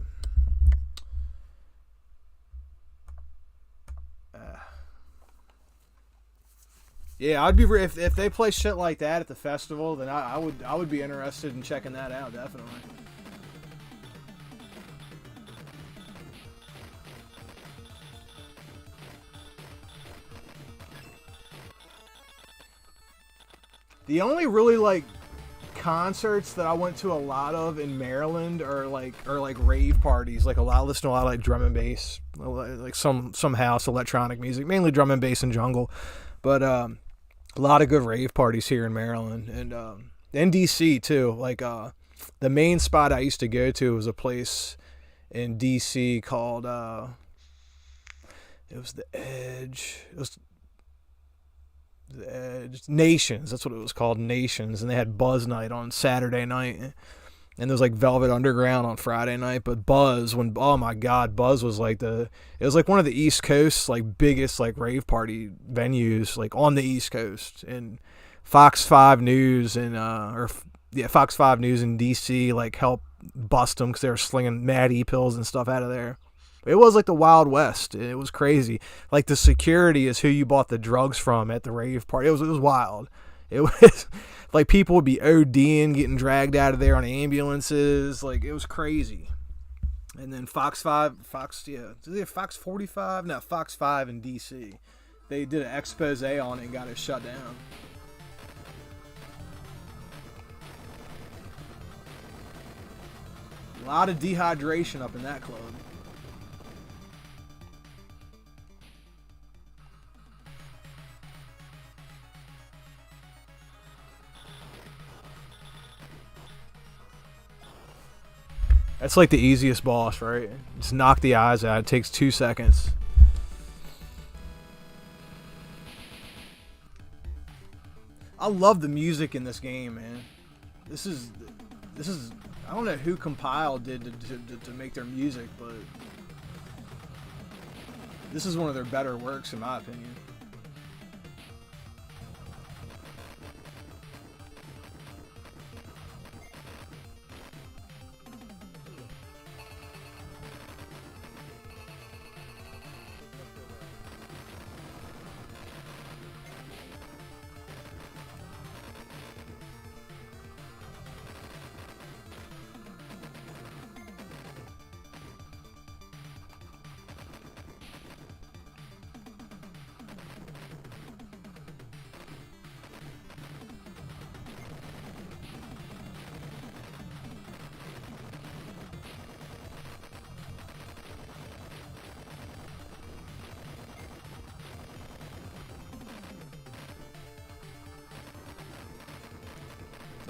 S1: Yeah, I'd be if they play shit like that at the festival, then I would be interested in checking that out, definitely. The only really concerts that I went to a lot of in Maryland are like rave parties. Like listen to a lot of drum and bass, like some house electronic music, mainly drum and bass and jungle, but a lot of good rave parties here in Maryland and in DC too. The main spot I used to go to was a place in DC called it was the Edge. It was the Edge Nations. That's what it was called, Nations, and they had Buzz Night on Saturday night. And there was Velvet Underground on Friday night, but Buzz, oh my God, Buzz was it was one of the East Coast biggest rave party venues on the East Coast. And Fox 5 News and Fox 5 News in DC helped bust them because they were slinging Mad E pills and stuff out of there. It was the Wild West. It was crazy. The security is who you bought the drugs from at the rave party. It was wild. It was people would be ODing, getting dragged out of there on ambulances. It was crazy. And then Fox 45? No, Fox 5 in DC. They did an expose on it and got it shut down. A lot of dehydration up in that club. That's the easiest boss, right? Just knock the eyes out. It takes 2 seconds. I love the music in this game, man. This is I don't know who Compile did to make their music, but this is one of their better works in my opinion.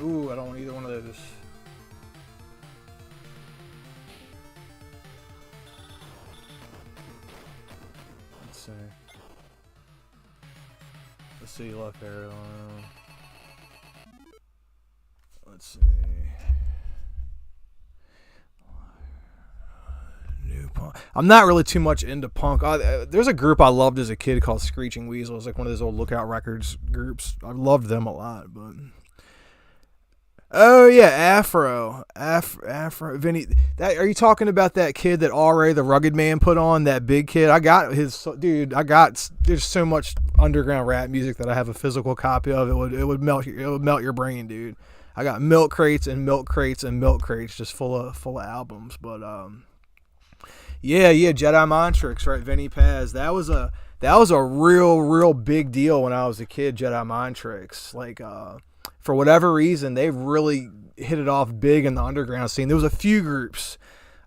S1: Ooh, I don't want either one of those. Let's see. Let's see, left arrow. Let's see. New punk. I'm not really too much into punk. There's a group I loved as a kid called Screeching Weasel. It's one of those old Lookout Records groups. I loved them a lot, but... Oh yeah, Afro, Vinny. Are you talking about that kid that R.A. the Rugged Man put on? That big kid. There's so much underground rap music that I have a physical copy of. It would melt your brain, dude. I got milk crates and milk crates and milk crates just full of albums. But yeah, Jedi Mind Tricks, right? Vinny Paz. That was a real big deal when I was a kid. Jedi Mind Tricks, for whatever reason, they've really hit it off big in the underground scene. There was a few groups.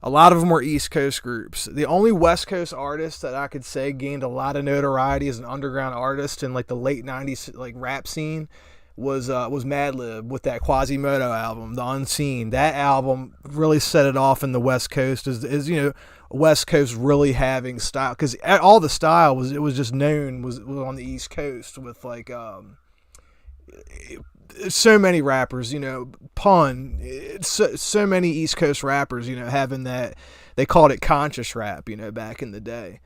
S1: A lot of them were East Coast groups. The only West Coast artist that I could say gained a lot of notoriety as an underground artist in the late 90s rap scene was Madlib with that Quasimodo album, The Unseen. That album really set it off in the West Coast as West Coast really having style, because all the style was just known was on the East Coast with like so many rappers, Pun, so many East Coast rappers, having that. They called it conscious rap, back in the day.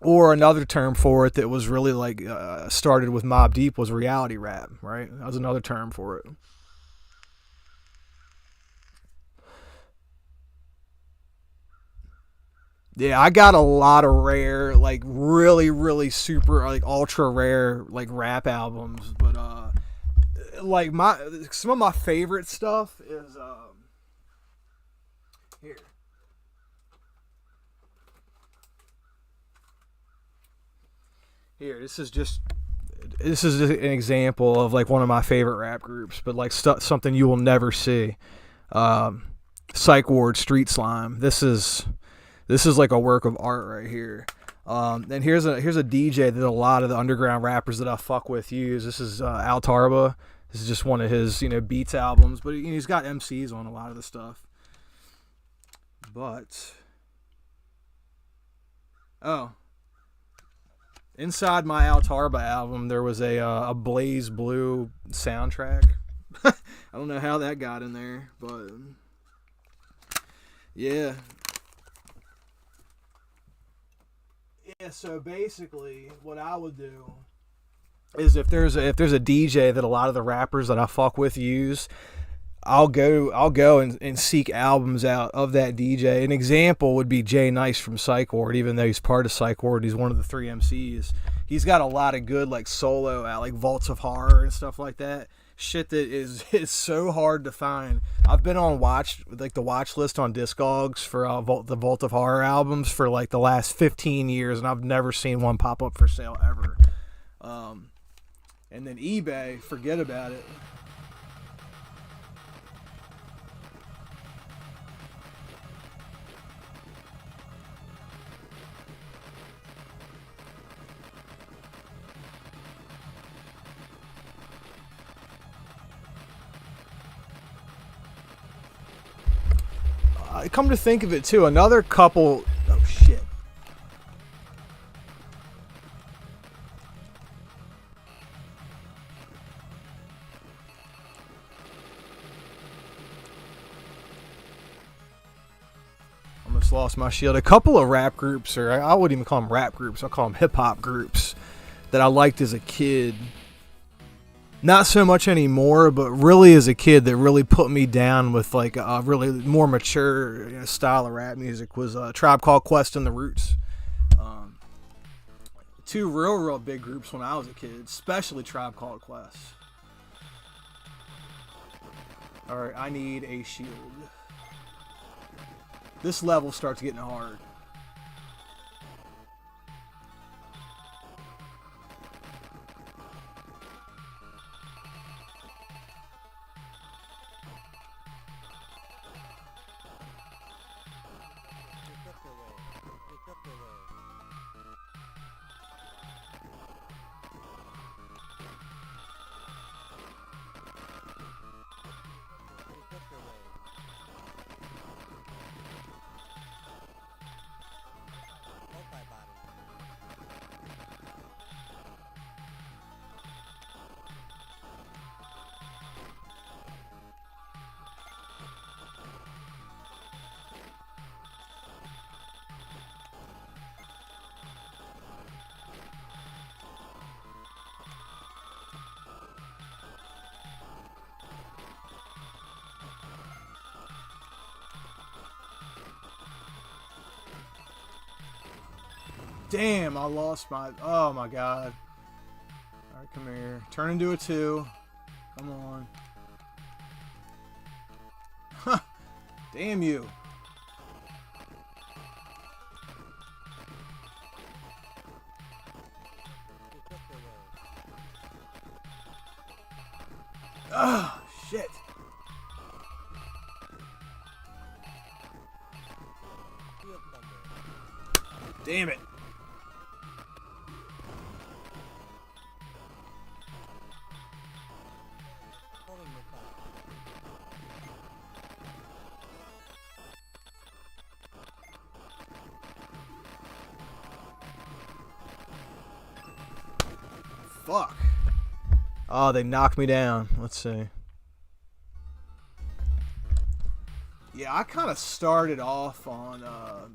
S1: Or another term for it that was really like started with Mobb Deep was reality rap, right? That was another term for it. Yeah, I got a lot of rare, like really, really super, like ultra rare, like rap albums. But like some of my favorite stuff is here. Here, this is just an example of like one of my favorite rap groups, but like something you will never see. Psych Ward, Street Slime. This is like a work of art right here. And here's a DJ that a lot of the underground rappers that I fuck with use. This is Al Tarba. This is just one of his Beats albums, but he's got MCs on a lot of the stuff. But inside my Al Tarba album, there was a Blaze Blue soundtrack. I don't know how that got in there, but yeah. Yeah, so basically what I would do is if there's a DJ that a lot of the rappers that I fuck with use, I'll go and seek albums out of that DJ. An example would be Jay Nice from Psych Ward. Even though he's part of Psych Ward, he's one of the 3 MCs. He's got a lot of good like solo out, like Vaults of Horror and stuff like that. Shit that is so hard to find. I've been on the watch list on Discogs for the Vault of Horror albums for like the last 15 years, and I've never seen one pop up for sale ever. And then eBay, forget about it. Come to think of it too, another couple. Oh shit. Almost lost my shield. A couple of rap groups, or I wouldn't even call them rap groups, I'll call them hip hop groups that I liked as a kid. Not so much anymore, but really as a kid that really put me down with like a really more mature style of rap music was Tribe Called Quest and The Roots. 2 real big groups when I was a kid, especially Tribe Called Quest. Alright, I need a shield. This level starts getting hard. Damn, I lost my... Oh, my God. Alright, come here. Turn into a 2. Come on. Huh. Damn you. Oh, shit. Damn it. Fuck. Oh, they knocked me down. Let's see. Yeah, I kind of started off on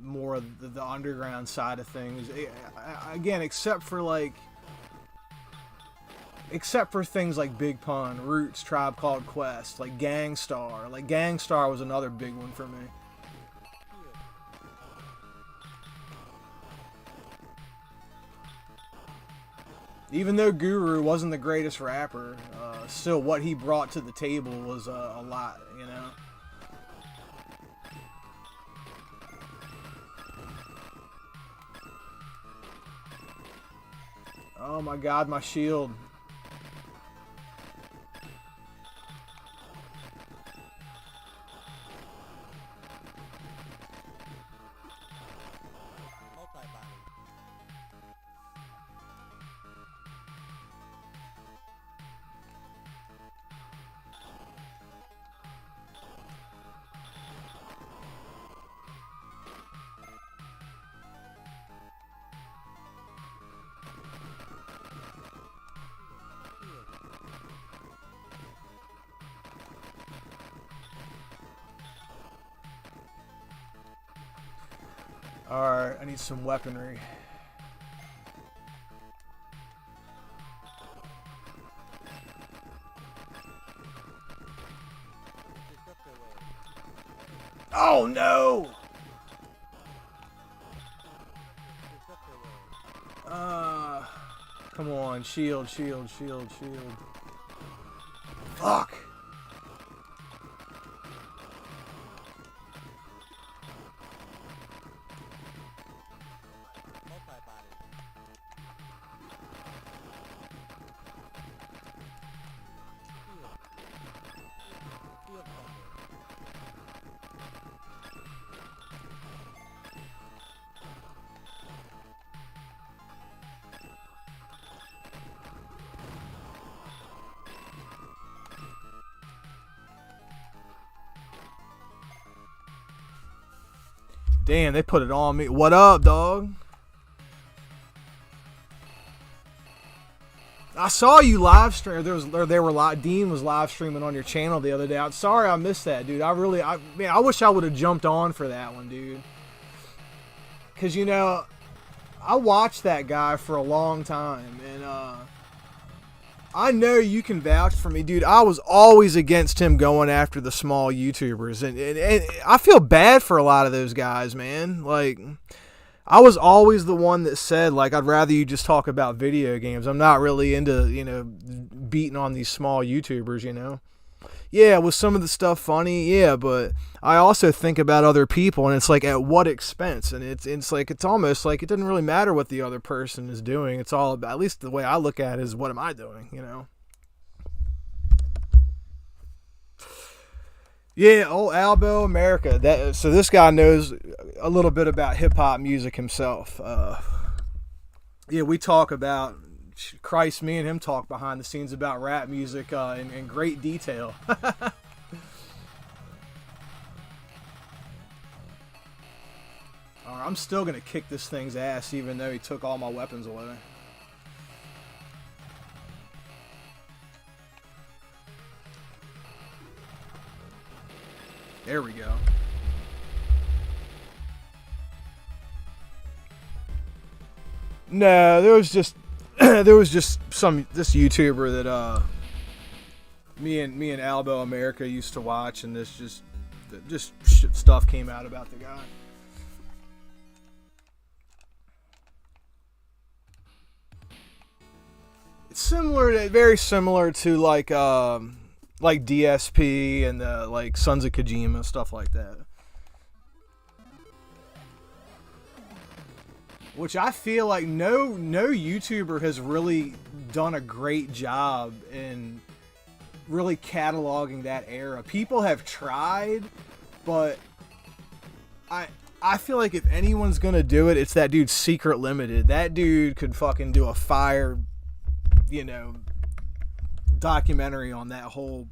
S1: more of the underground side of things. Again, except for things like Big Pun, Roots, Tribe Called Quest, like Gangstar. Like Gangstar was another big one for me. Even though Guru wasn't the greatest rapper, still what he brought to the table was a lot, you know? Oh my god, my shield. Alright, I need some weaponry. Oh no! Come on, shield, shield, shield, shield. Fuck! Damn, they put it on me. What up, dog? I saw you live stream. Dean was live streaming on your channel the other day. I'm sorry I missed that, dude. I wish I would have jumped on for that one, dude. Cause you know, I watched that guy for a long time, and I know you can vouch for me, dude. I was always against him going after the small YouTubers, and I feel bad for a lot of those guys, man. Like, I was always the one that said, like, I'd rather you just talk about video games. I'm not really into, you know, beating on these small YouTubers, you know. Yeah, was some of the stuff funny? Yeah, but I also think about other people, and it's like, at what expense? And it's like, it's almost like it doesn't really matter what the other person is doing. It's all about, at least the way I look at it, is what am I doing, you know? Yeah, old Albo America. So this guy knows a little bit about hip-hop music himself. Yeah, we talk about, Christ, me and him talk behind the scenes about rap music in great detail. I'm still going to kick this thing's ass even though he took all my weapons away. There we go. No, there was just this YouTuber that me and Albo America used to watch, and this just stuff came out about the guy. It's very similar to like DSP and like Sons of Kojima, stuff like that. Which I feel like no YouTuber has really done a great job in really cataloging that era. People have tried, but I feel like if anyone's gonna do it, it's that dude Secret Limited. That dude could fucking do a fire, you know, documentary on that whole.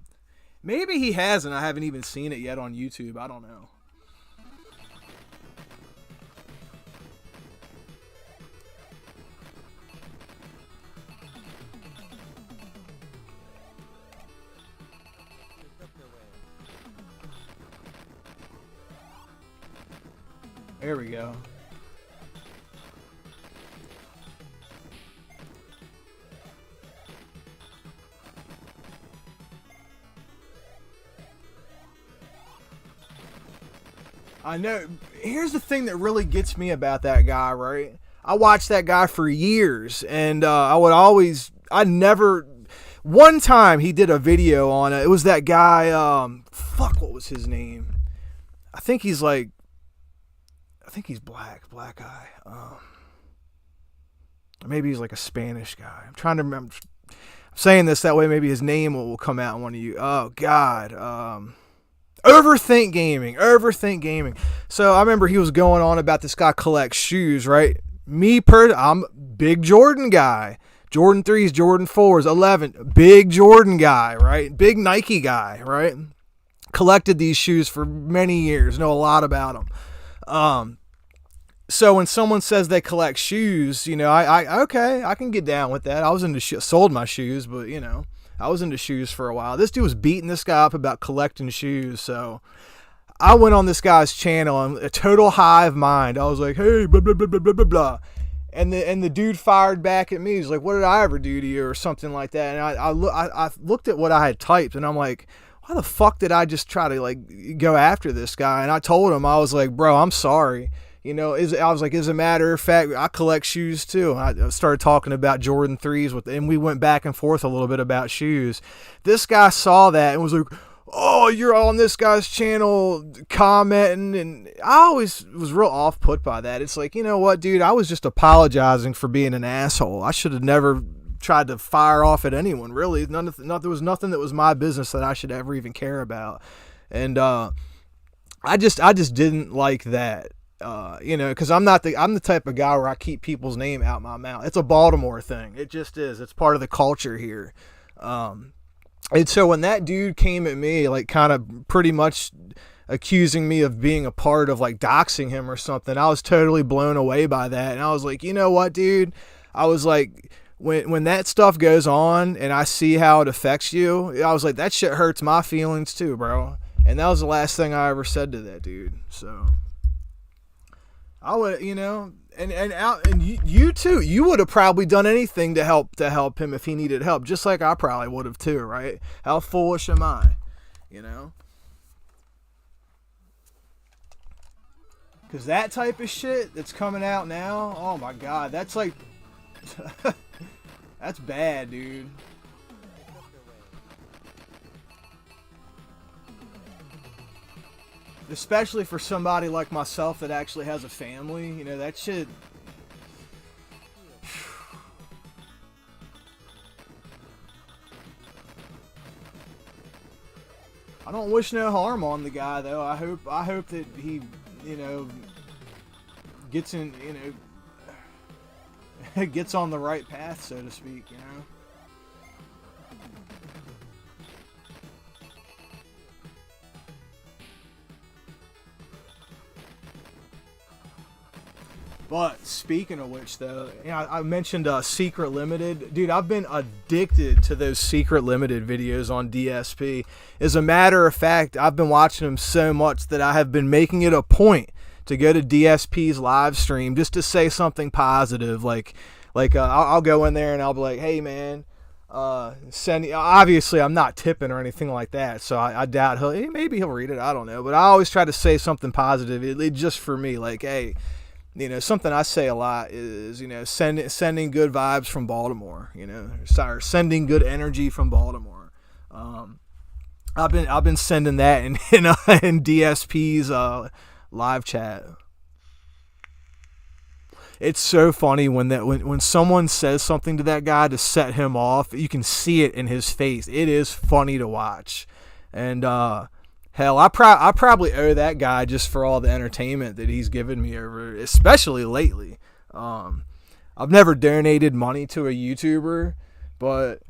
S1: Maybe he hasn't. I haven't even seen it yet on YouTube. I don't know. There we go. I know. Here's the thing that really gets me about that guy, right? I watched that guy for years, and I never. One time he did a video on it. It was that guy. What was his name? I think he's black guy. Maybe he's like a Spanish guy. I'm trying to remember. I'm saying this that way. Maybe his name will come out in one of you. Oh God. Overthink gaming. So I remember he was going on about this guy collects shoes, right? I'm a big Jordan guy. Jordan 3s, Jordan 4s, 11, big Jordan guy, right? Big Nike guy, right? Collected these shoes for many years, know a lot about them. So when someone says they collect shoes, I can get down with that. I was sold my shoes, but I was into shoes for a while. This dude was beating this guy up about collecting shoes, so I went on this guy's channel and a total hive mind. I was like, hey, blah, blah, blah, blah, blah, blah, blah. And the dude fired back at me. He's like, what did I ever do to you or something like that? And I looked at what I had typed, and I'm like, why the fuck did I just try to go after this guy? And I told him, I was like, bro, I'm sorry. I was like, as a matter of fact, I collect shoes too. I started talking about Jordan 3s and we went back and forth a little bit about shoes. This guy saw that and was like, oh, you're on this guy's channel commenting. And I always was real off put by that. It's like, you know what, dude, I was just apologizing for being an asshole. I should have never tried to fire off at anyone, really. There was nothing that was my business that I should ever even care about. And I just didn't like that. Because I'm the type of guy where I keep people's name out my mouth. It's a Baltimore thing. It just is. It's part of the culture here. And so when that dude came at me, kind of pretty much accusing me of being a part of doxing him or something, I was totally blown away by that. And I was like, you know what, dude? I was like, when that stuff goes on and I see how it affects you, I was like, that shit hurts my feelings too, bro. And that was the last thing I ever said to that dude. So I would, and you too, you would have probably done anything to help him if he needed help, just like I probably would have too, right? How foolish am I, Because that type of shit that's coming out now, oh my God, that's that's bad, dude. Especially for somebody like myself that actually has a family, that shit. I don't wish no harm on the guy, though. I hope that he, gets in, gets on the right path, so to speak, But speaking of which, though, I mentioned Secret Limited. Dude, I've been addicted to those Secret Limited videos on DSP. As a matter of fact, I've been watching them so much that I have been making it a point to go to DSP's live stream just to say something positive. I'll go in there and I'll be like, hey, man, obviously I'm not tipping or anything like that, so I doubt maybe he'll read it. I don't know. But I always try to say something positive, just for me, hey, something I say a lot is, sending good vibes from Baltimore, or sending good energy from Baltimore. I've been sending that in DSP's live chat. It's so funny when someone says something to that guy to set him off, you can see it in his face. It is funny to watch. And hell, I probably owe that guy just for all the entertainment that he's given me over, especially lately. I've never donated money to a YouTuber, but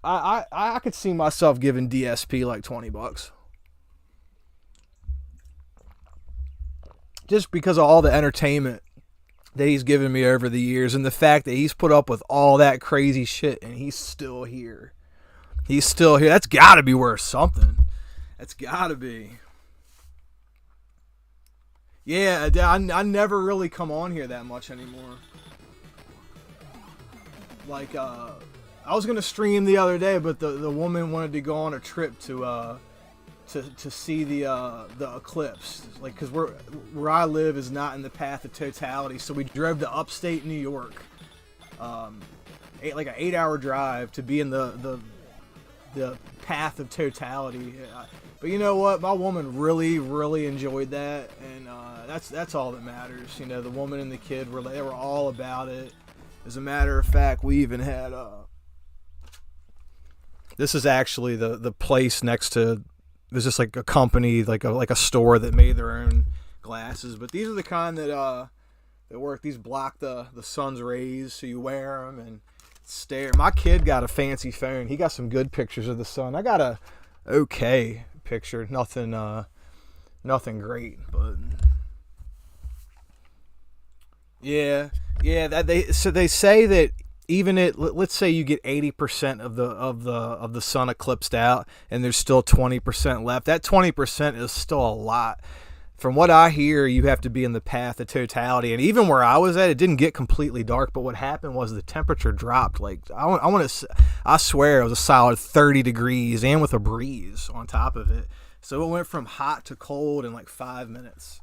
S1: I could see myself giving DSP like $20. Just because of all the entertainment that he's given me over the years and the fact that he's put up with all that crazy shit and he's still here. He's still here. That's got to be worth something. That's got to be. Yeah, I never really come on here that much anymore. Like, I was gonna stream the other day, but the woman wanted to go on a trip to see the eclipse, like, because where I live is not in the path of totality, so we drove to upstate New York, like an 8-hour drive to be in the path of totality. But you know what? My woman really, really enjoyed that, and that's all that matters. You know, the woman and the kid they were all about it. As a matter of fact, we even had this is actually the place next to. There's just like a company, like a store that made their own glasses. But these are the kind that work. These block the sun's rays, so you wear them and stare. My kid got a fancy phone. He got some good pictures of the sun. I got a okay picture. Nothing great, but yeah. They say that even let's say you get 80% of the sun eclipsed out, and there's still 20% left. That 20% is still a lot. From what I hear, you have to be in the path of totality. And even where I was at, it didn't get completely dark. But what happened was the temperature dropped. Like I swear it was a solid 30 degrees, and with a breeze on top of it. So it went from hot to cold in like 5 minutes.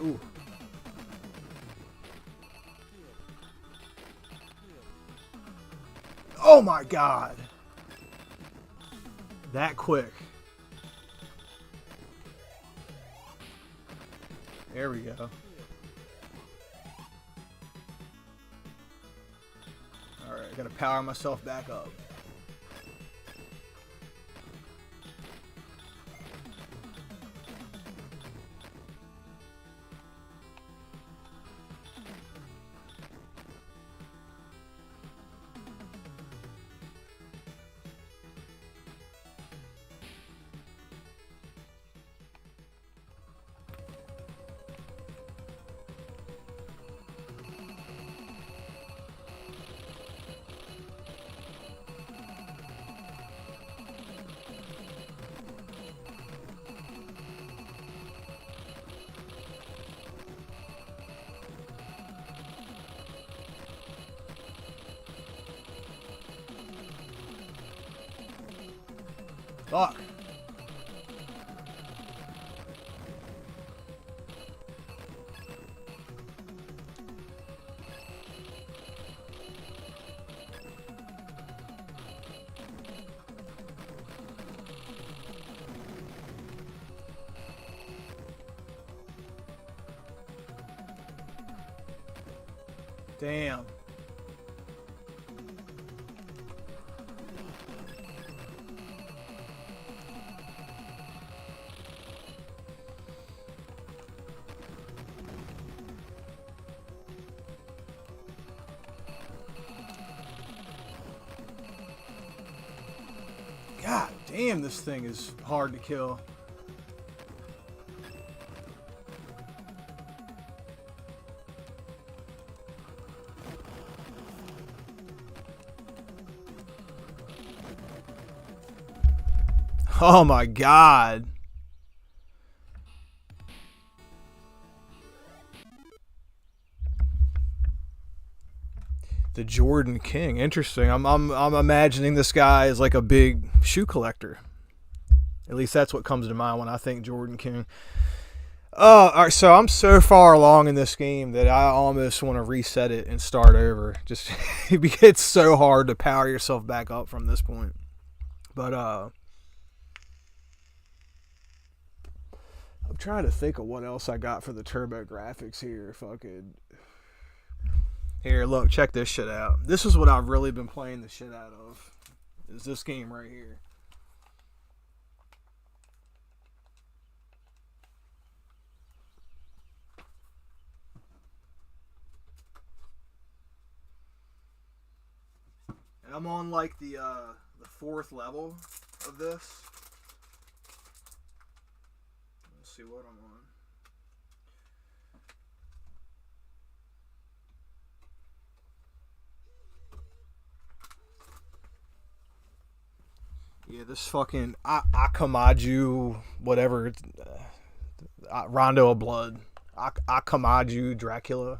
S1: Ooh. Oh my God. That quick. There we go. Alright, I gotta power myself back up. Fuck. Damn. God damn, this thing is hard to kill. Oh my God. The Jordan King. Interesting. I'm imagining this guy is like a big shoe collector. At least that's what comes to mind when I think Jordan King. All right, so I'm so far along in this game that I almost want to reset it and start over. Just it's so hard to power yourself back up from this point. But I'm trying to think of what else I got for the turbo graphics here. If I could. Here, look, check this shit out. This is what I've really been playing the shit out of. Is this game right here. I'm on like the 4th level of this. Let's see what I'm on. Yeah, this fucking Akamaju, whatever, Rondo of Blood, Akamaju Dracula.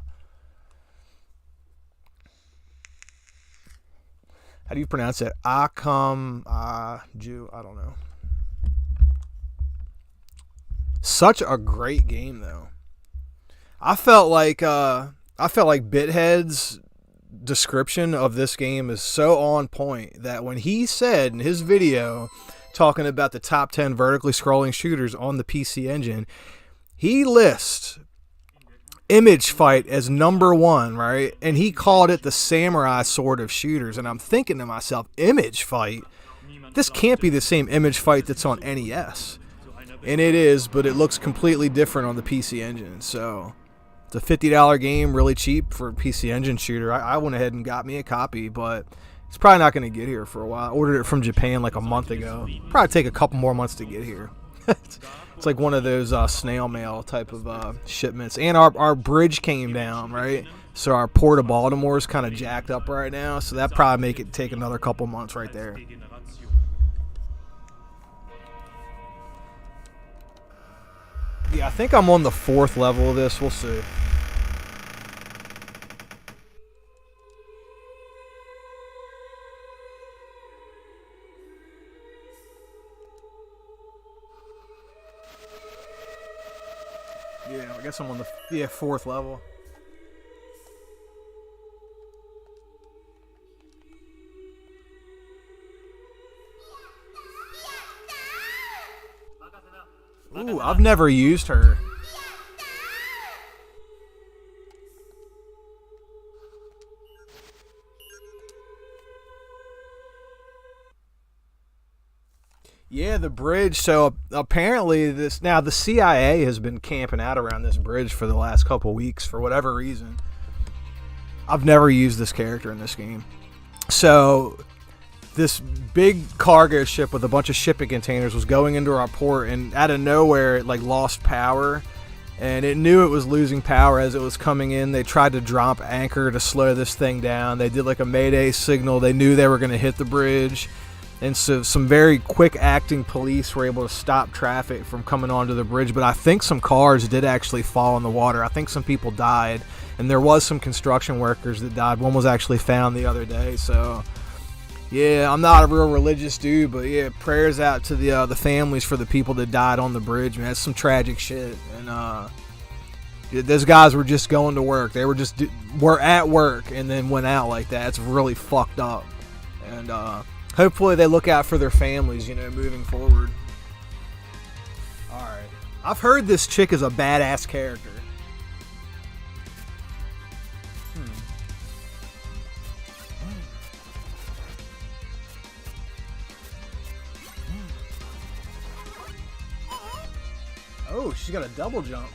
S1: How do you pronounce it? Akamaju, I don't know. Such a great game though. I felt like Bithead's description of this game is so on point that when he said in his video talking about the top 10 vertically scrolling shooters on the PC Engine, he lists Image Fight as number 1, right? And he called it the samurai sword of shooters. And I'm thinking to myself, Image Fight? This can't be the same Image Fight that's on NES. And it is, but it looks completely different on the PC Engine. So it's a $50 game, really cheap for a PC Engine shooter. I went ahead and got me a copy, but it's probably not going to get here for a while. I ordered it from Japan like a month ago. Probably take a couple more months to get here. It's like one of those snail mail type of shipments. And our bridge came down, right? So our port of Baltimore is kind of jacked up right now. So that probably make it take another couple months right there. Yeah, I think I'm on the 4th level of this. We'll see. Yeah, I guess I'm on the 4th level. Ooh, I've never used her. Yeah, the bridge. So apparently the CIA has been camping out around this bridge for the last couple weeks for whatever reason. I've never used this character in this game. So this big cargo ship with a bunch of shipping containers was going into our port, and out of nowhere it like lost power, and it knew it was losing power as it was coming in. They tried to drop anchor to slow this thing down. They did like a mayday signal. They knew they were going to hit the bridge, and so some very quick acting police were able to stop traffic from coming onto the bridge. But I think some cars did actually fall in the water. I think some people died, and there was some construction workers that died. One was actually found the other day. So yeah, I'm not a real religious dude, but yeah, prayers out to the families for the people that died on the bridge, man. That's some tragic shit. And those guys were just going to work. They were at work and then went out like that. It's really fucked up. And hopefully they look out for their families, moving forward. All right. I've heard this chick is a badass character. Oh, she's got a double jump.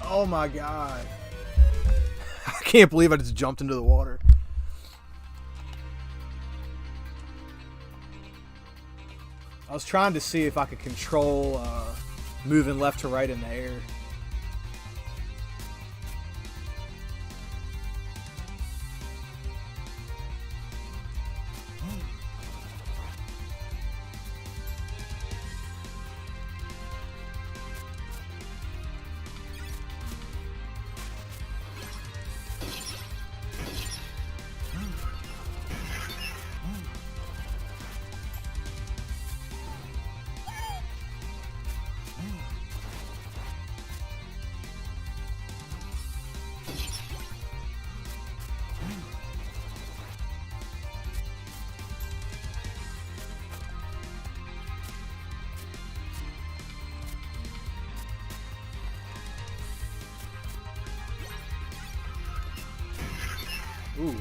S1: Oh my god. I can't believe I just jumped into the water. I was trying to see if I could control moving left to right in the air. Ooh.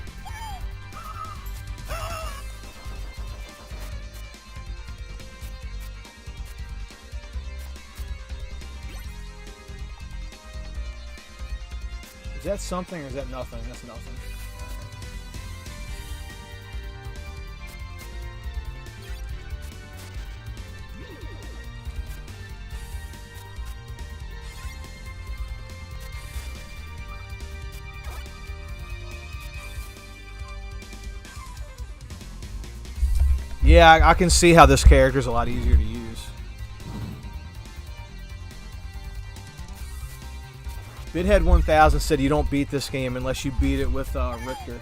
S1: Is that something or is that nothing? That's nothing. Yeah, I can see how this character is a lot easier to use. Bithead 1000 said you don't beat this game unless you beat it with Richter.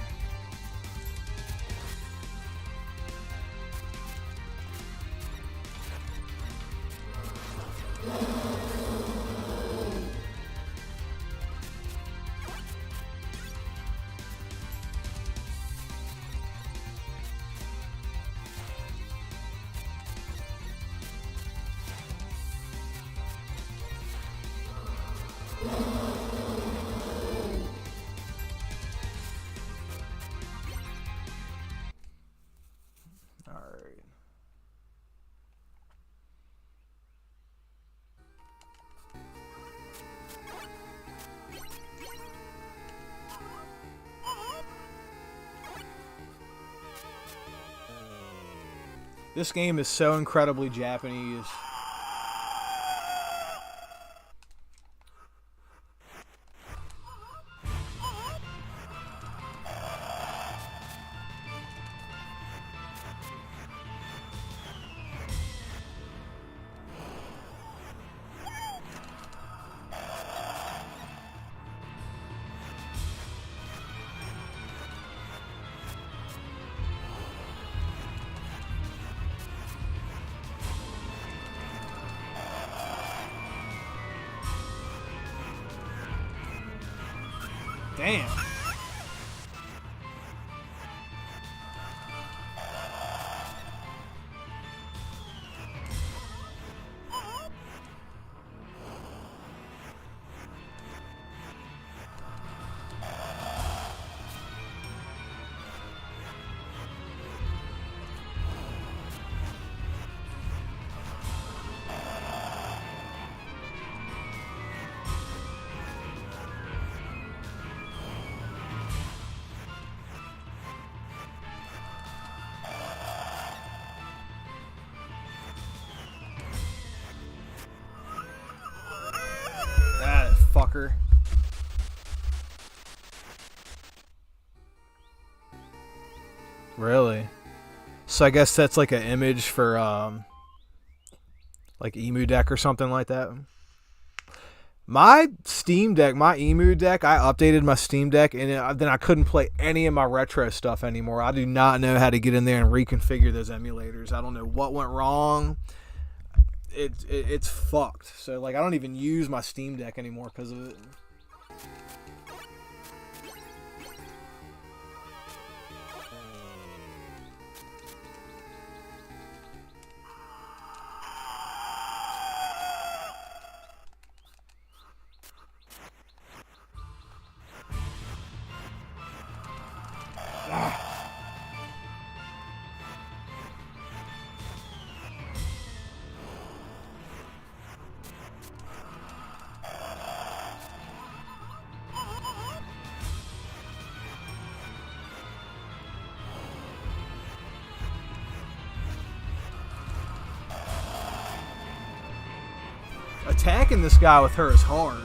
S1: This game is so incredibly Japanese. Damn. That fucker. Really? So I guess that's like an image for like Emu Deck or something like that. My Steam Deck, my Emu Deck, I updated my Steam Deck and then I couldn't play any of my retro stuff anymore. I do not know how to get in there and reconfigure those emulators. I don't know what went wrong. It's fucked. So like I don't even use my Steam Deck anymore because of it. Attacking this guy with her is hard.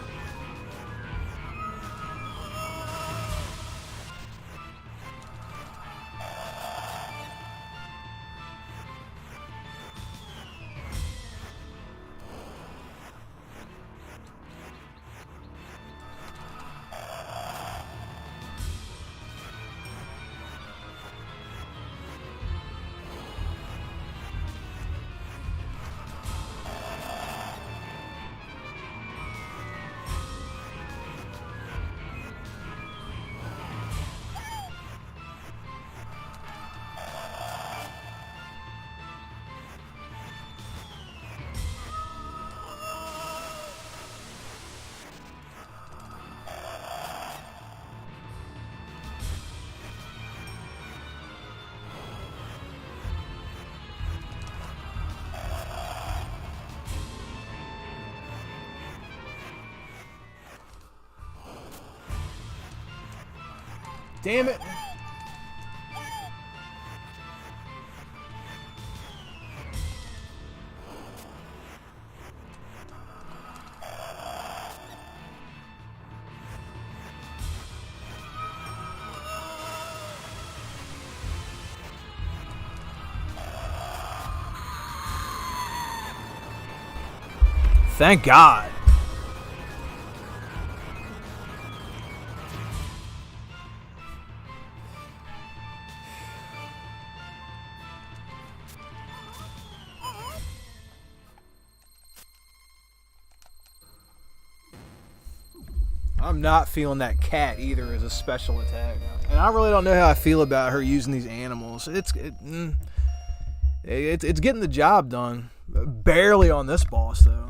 S1: Damn it. Thank God. I'm not feeling that cat either as a special attack. And I really don't know how I feel about her using these animals. It's getting the job done. Barely on this boss, though.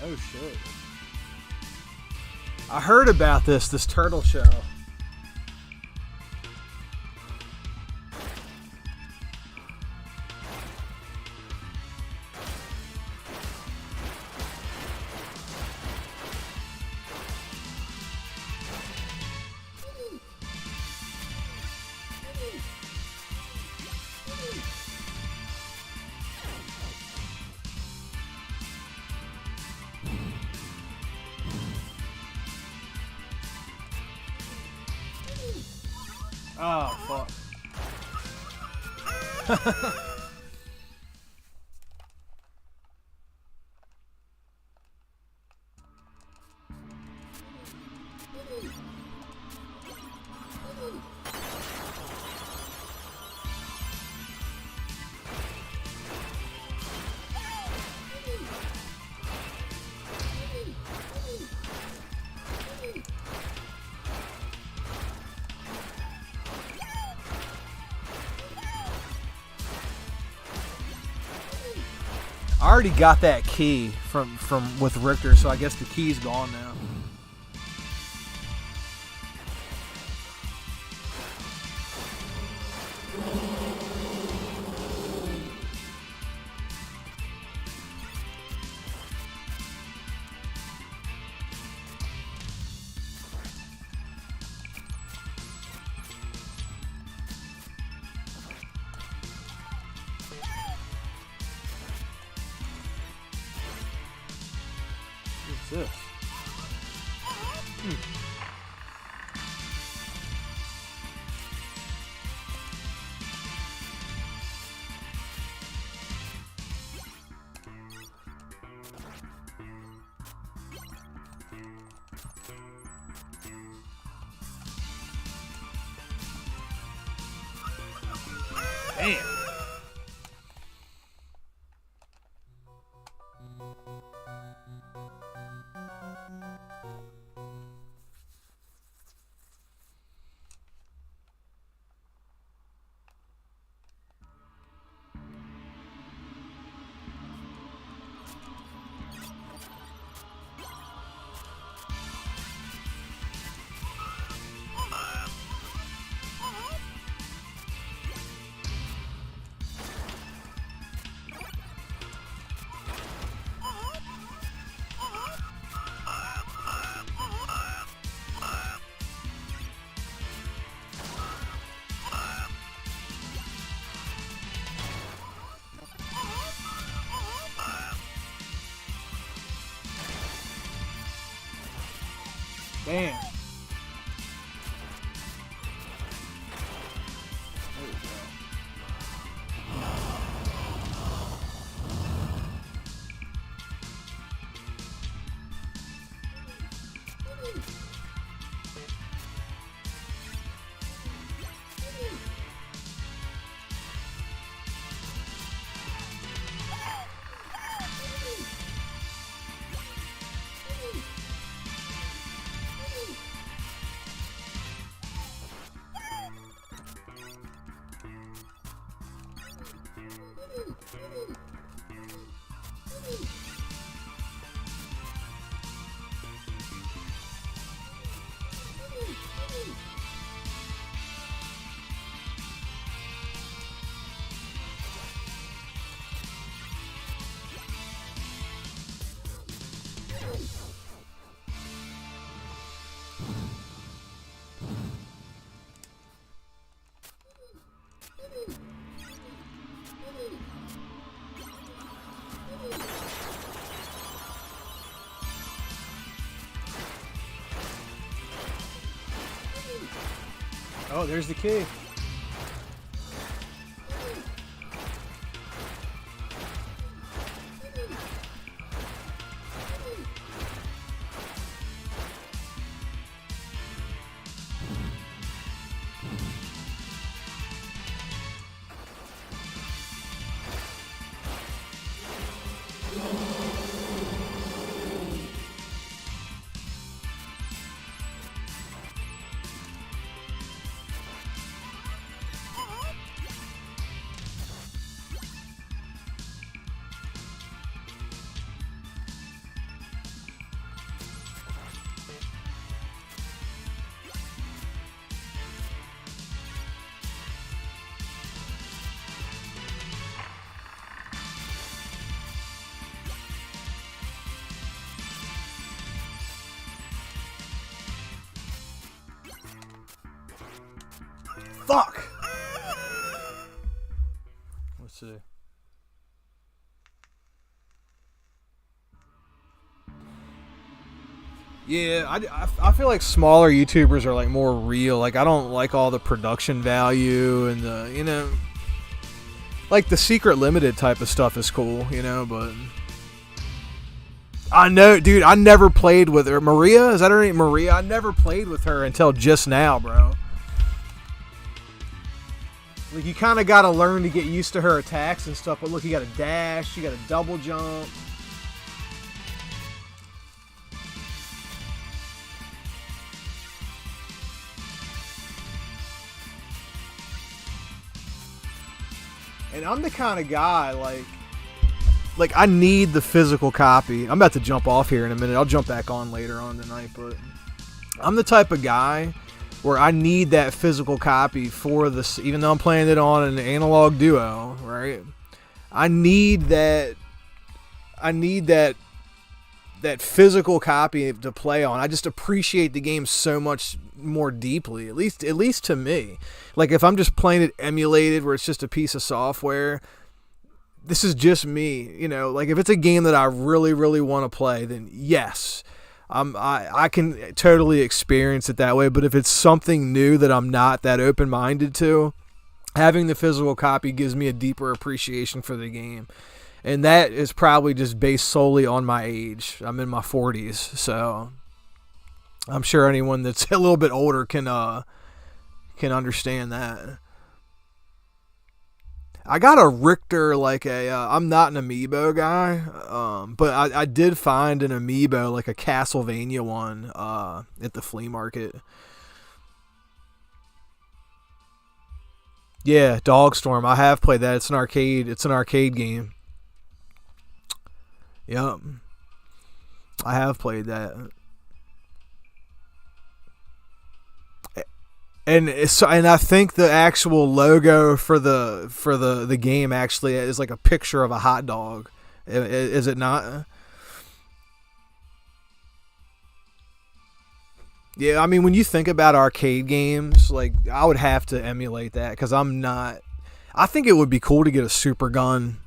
S1: Oh shit. I heard about this turtle show. Oh, fuck. I already got that key from with Richter, so I guess the key's gone now. What's this? Damn. Damn. There we go. Oh, there's the key. Fuck! Let's see. Yeah, I feel like smaller YouTubers are like more real. Like I don't like all the production value and the, you know, like the Secret Limited type of stuff is cool, you know, but I know, dude, I never played with her. Maria? Is that her name? Maria? I never played with her until just now, bro. Like, you kind of got to learn to get used to her attacks and stuff. But look, you got a dash, you got a double jump. And I'm the kind of guy, like I need the physical copy. I'm about to jump off here in a minute. I'll jump back on later on tonight, but I'm the type of guy where I need that physical copy for this, even though I'm playing it on an analog duo, right? I need that physical copy to play on. I just appreciate the game so much more deeply, at least to me. Like if I'm just playing it emulated where it's just a piece of software, this is just me, you know. Like if it's a game that I really, really want to play, then yes, I can totally experience it that way. But if it's something new that I'm not that open-minded to, having the physical copy gives me a deeper appreciation for the game. And that is probably just based solely on my age. I'm in my 40s, so I'm sure anyone that's a little bit older can understand that. I got a Richter, like I'm not an amiibo guy, but I did find an amiibo, like a Castlevania one, at the flea market. Yeah, Dogstorm. I have played that. It's an arcade. It's an arcade game. Yep, I have played that. And I think the actual logo for the game actually is like a picture of a hot dog. Is it not? Yeah, I mean, when you think about arcade games, like I would have to emulate that because I'm not. I think it would be cool to get a super gun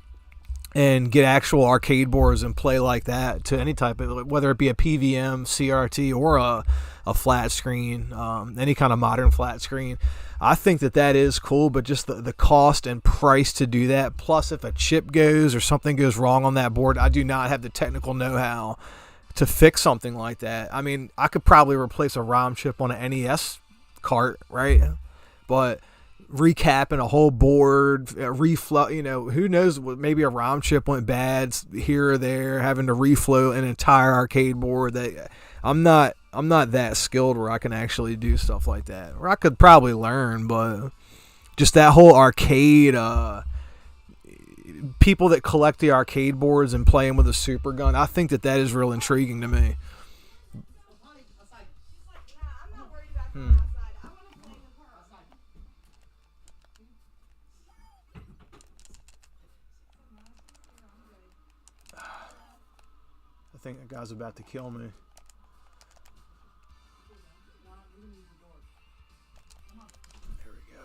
S1: and get actual arcade boards and play like that to any type of, whether it be a PVM, CRT, or a flat screen, any kind of modern flat screen. I think that is cool, but just the cost and price to do that, plus if a chip goes or something goes wrong on that board, I do not have the technical know-how to fix something like that. I mean, I could probably replace a ROM chip on an NES cart, right? But recapping a whole board, reflow, who knows, maybe a ROM chip went bad here or there, having to reflow an entire arcade board. That I'm not that skilled where I can actually do stuff like that. Or I could probably learn, but just that whole arcade, people that collect the arcade boards and play them with a super gun, I think that is real intriguing to me. I think that guy's about to kill me. There we go.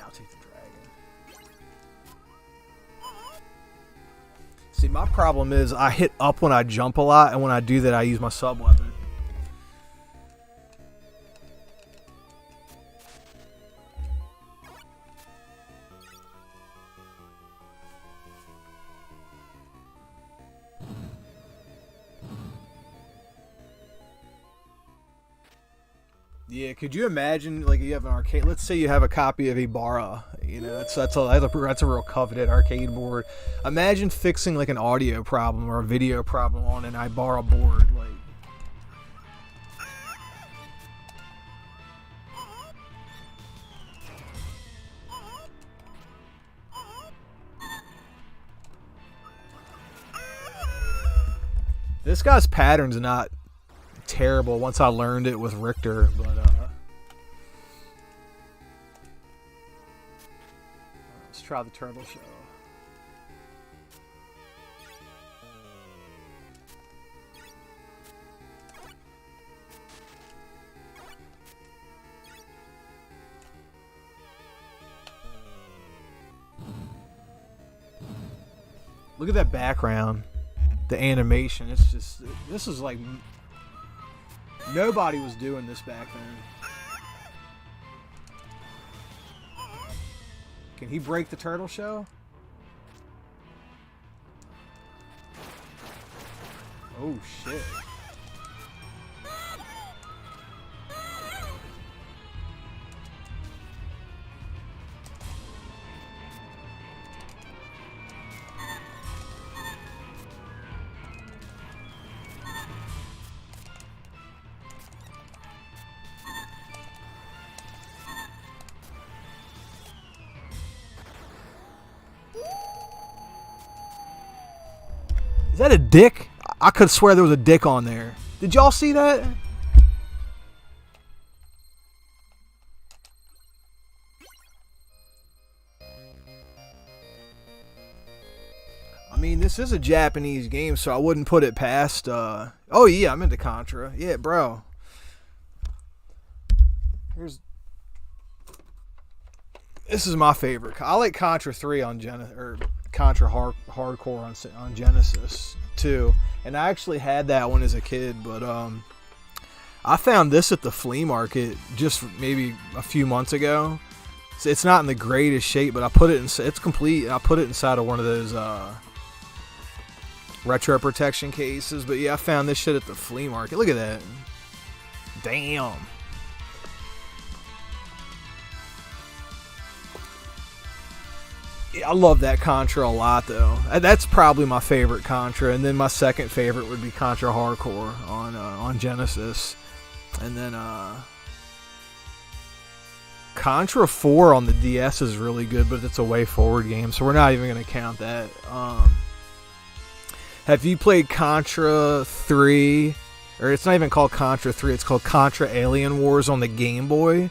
S1: I'll take the dragon. See, my problem is I hit up when I jump a lot, and when I do that, I use my sub weapon. Yeah, could you imagine, like, you have an arcade, let's say you have a copy of Ibarra, that's a real coveted arcade board. Imagine fixing, like, an audio problem or a video problem on an Ibarra board, like. This guy's pattern's not terrible once I learned it with Richter, but let's try the turtle shell. Look at that background, the animation. It's just, this is like, nobody was doing this back then. Can he break the turtle shell? Oh shit. Is that a dick? I could swear there was a dick on there. Did y'all see that? I mean, this is a Japanese game, so I wouldn't put it past. Oh yeah, I'm into Contra. Yeah, bro. This is my favorite. I like Contra 3 on Contra Hardcore on Genesis too, and I actually had that one as a kid, but I found this at the flea market just maybe a few months ago. It's not in the greatest shape, but I put it in. It's complete. I put it inside of one of those retro protection cases. But yeah, I found this shit at the flea market. Look at that. Damn. Yeah, I love that Contra a lot, though. That's probably my favorite Contra, and then my second favorite would be Contra Hardcore on Genesis, and then Contra 4 on the DS is really good, but it's a way forward game, so we're not even going to count that. Have you played Contra 3? Or it's not even called Contra 3, it's called Contra Alien Wars on the Game Boy.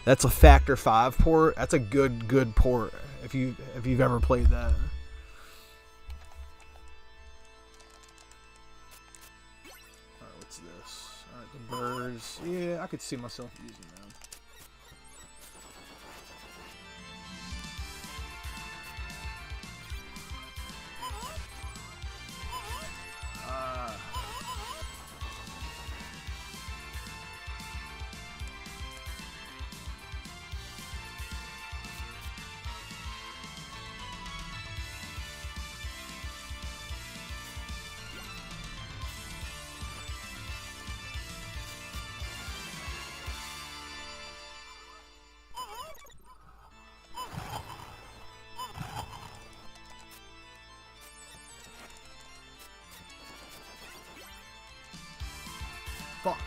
S1: That's a Factor 5 port. That's a good port if you've ever played that. Alright, what's this? Alright, the birds. Yeah, I could see myself using them. Fuck.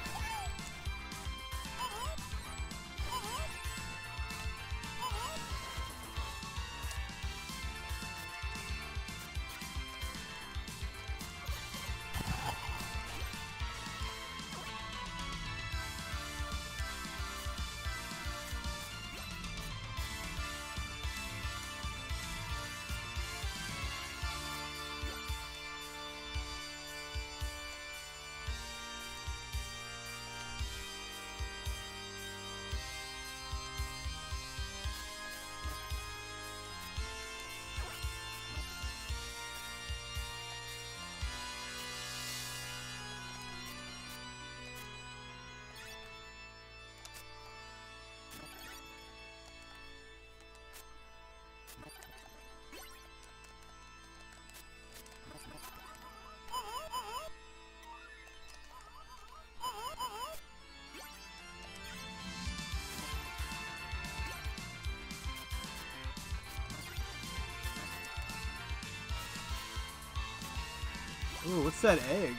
S1: Ooh, what's that egg?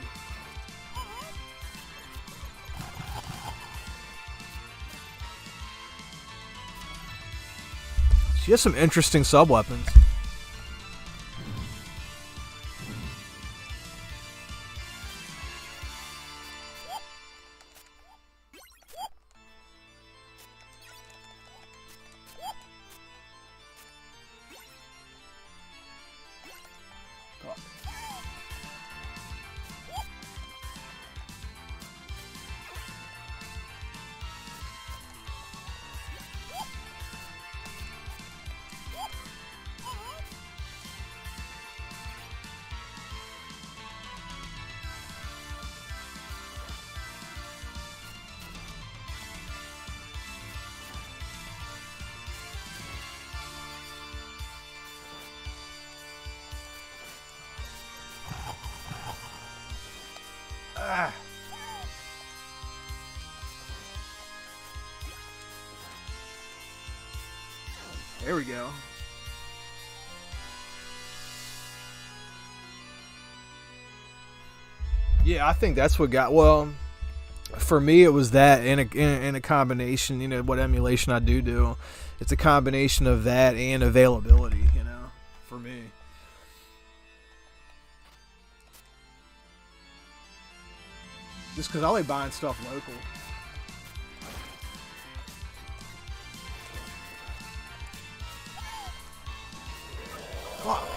S1: She has some interesting sub-weapons. Ah. There we go. Yeah, I think that's what got. Well, for me, it was that in a combination. You know what emulation I do. It's a combination of that and availability. You know, for me. Just because I like buying stuff local. Fuck.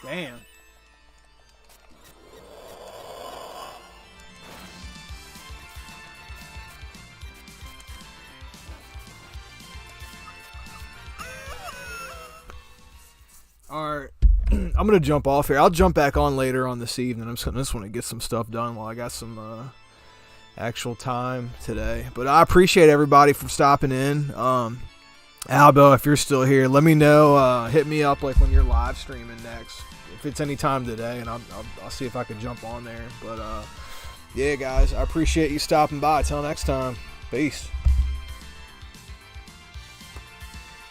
S1: Damn. Alright. I'm going to jump off here. I'll jump back on later on this evening. I just want to get some stuff done while I got some actual time today. But I appreciate everybody for stopping in. Albo, if you're still here, let me know. Hit me up like when you're live streaming next. If it's any time today, and I'll see if I can jump on there. But yeah, guys, I appreciate you stopping by. Till next time. Peace.